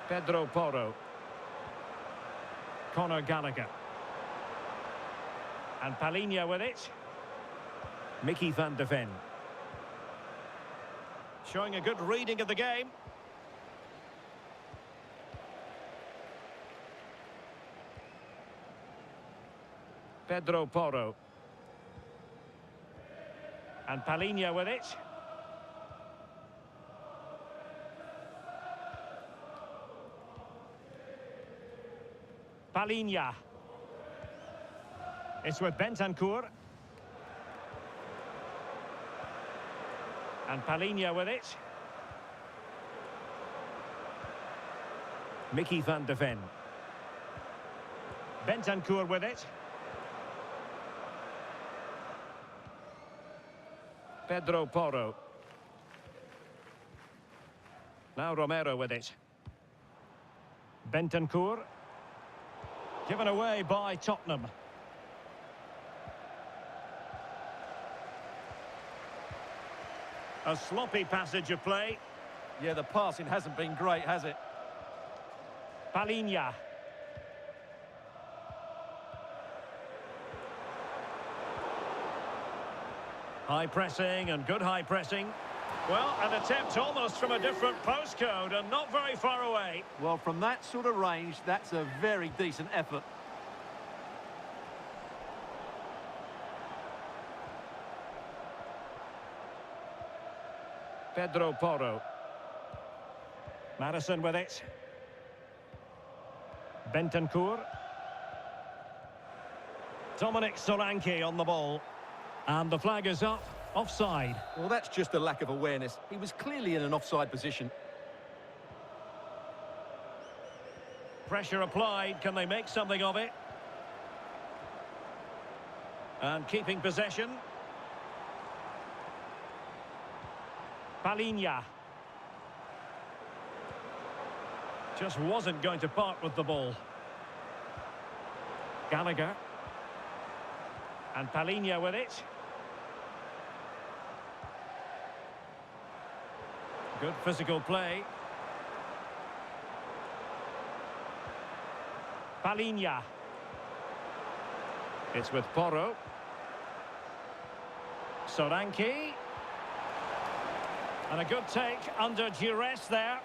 Pedro Porro. Conor Gallagher. And Palhinha with it. Mickey van de Ven. Showing a good reading of the game. Pedro Porro. And Palhinha with it. Palhinha. It's with Bentancur. And Palhinha with it. Mickey van de Ven. Bentancur with it. Pedro Porro. Now Romero with it. Bentancur. Given away by Tottenham. A sloppy passage of play. Yeah, the passing hasn't been great, has it? Palhinha. High pressing and good high pressing. Well, an attempt almost from a different postcode and not very far away. Well, from that sort of range, that's a very decent effort. Pedro Porro. Madison with it. Bentancur. Dominic Solanke on the ball. And the flag is up. Offside. Well, that's just a lack of awareness. He was clearly in an offside position. Pressure applied. Can they make something of it? And keeping possession. Palhinha. Just wasn't going to part with the ball. Gallagher. And Palhinha with it. Good physical play. Palhinha. It's with Porro. Solanke. And a good take under duress there.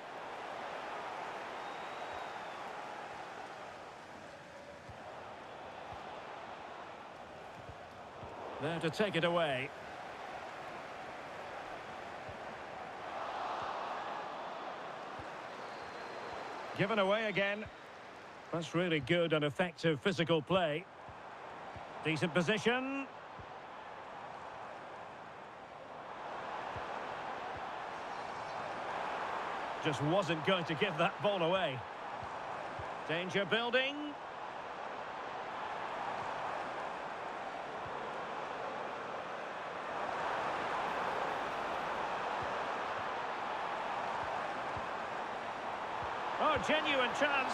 There to take it away. Given away again. That's really good and effective physical play. Decent position. Just wasn't going to give that ball away. Danger building. Oh, genuine chance.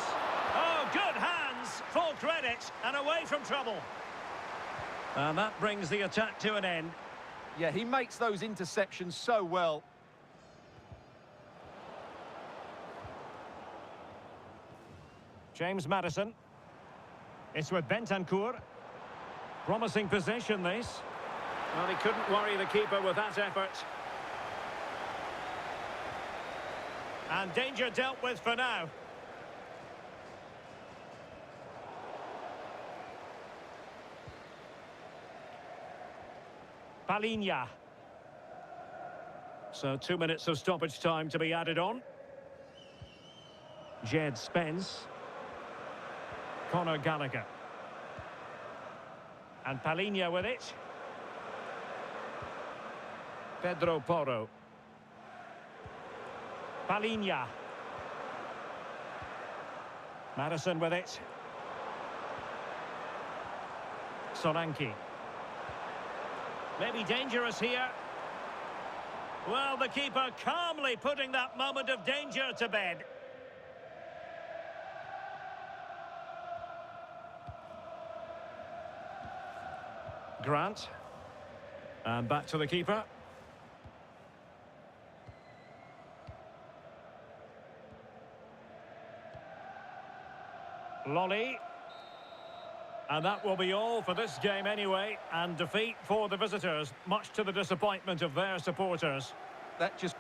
Oh, good hands. Full credit and away from trouble. And that brings the attack to an end. Yeah, he makes those interceptions so well. James Maddison. It's with Bentancur. Promising possession, this. Well, he couldn't worry the keeper with that effort. And danger dealt with for now. Palinha. So 2 minutes of stoppage time to be added on. Jed Spence. Conor Gallagher. And Palinha with it. Pedro Porro. Palinha. Maddison with it. Solanke. Maybe dangerous here. Well, the keeper calmly putting that moment of danger to bed. Grant. And back to the keeper. Lolly. And that will be all for this game anyway. And defeat for the visitors, much to the disappointment of their supporters. That just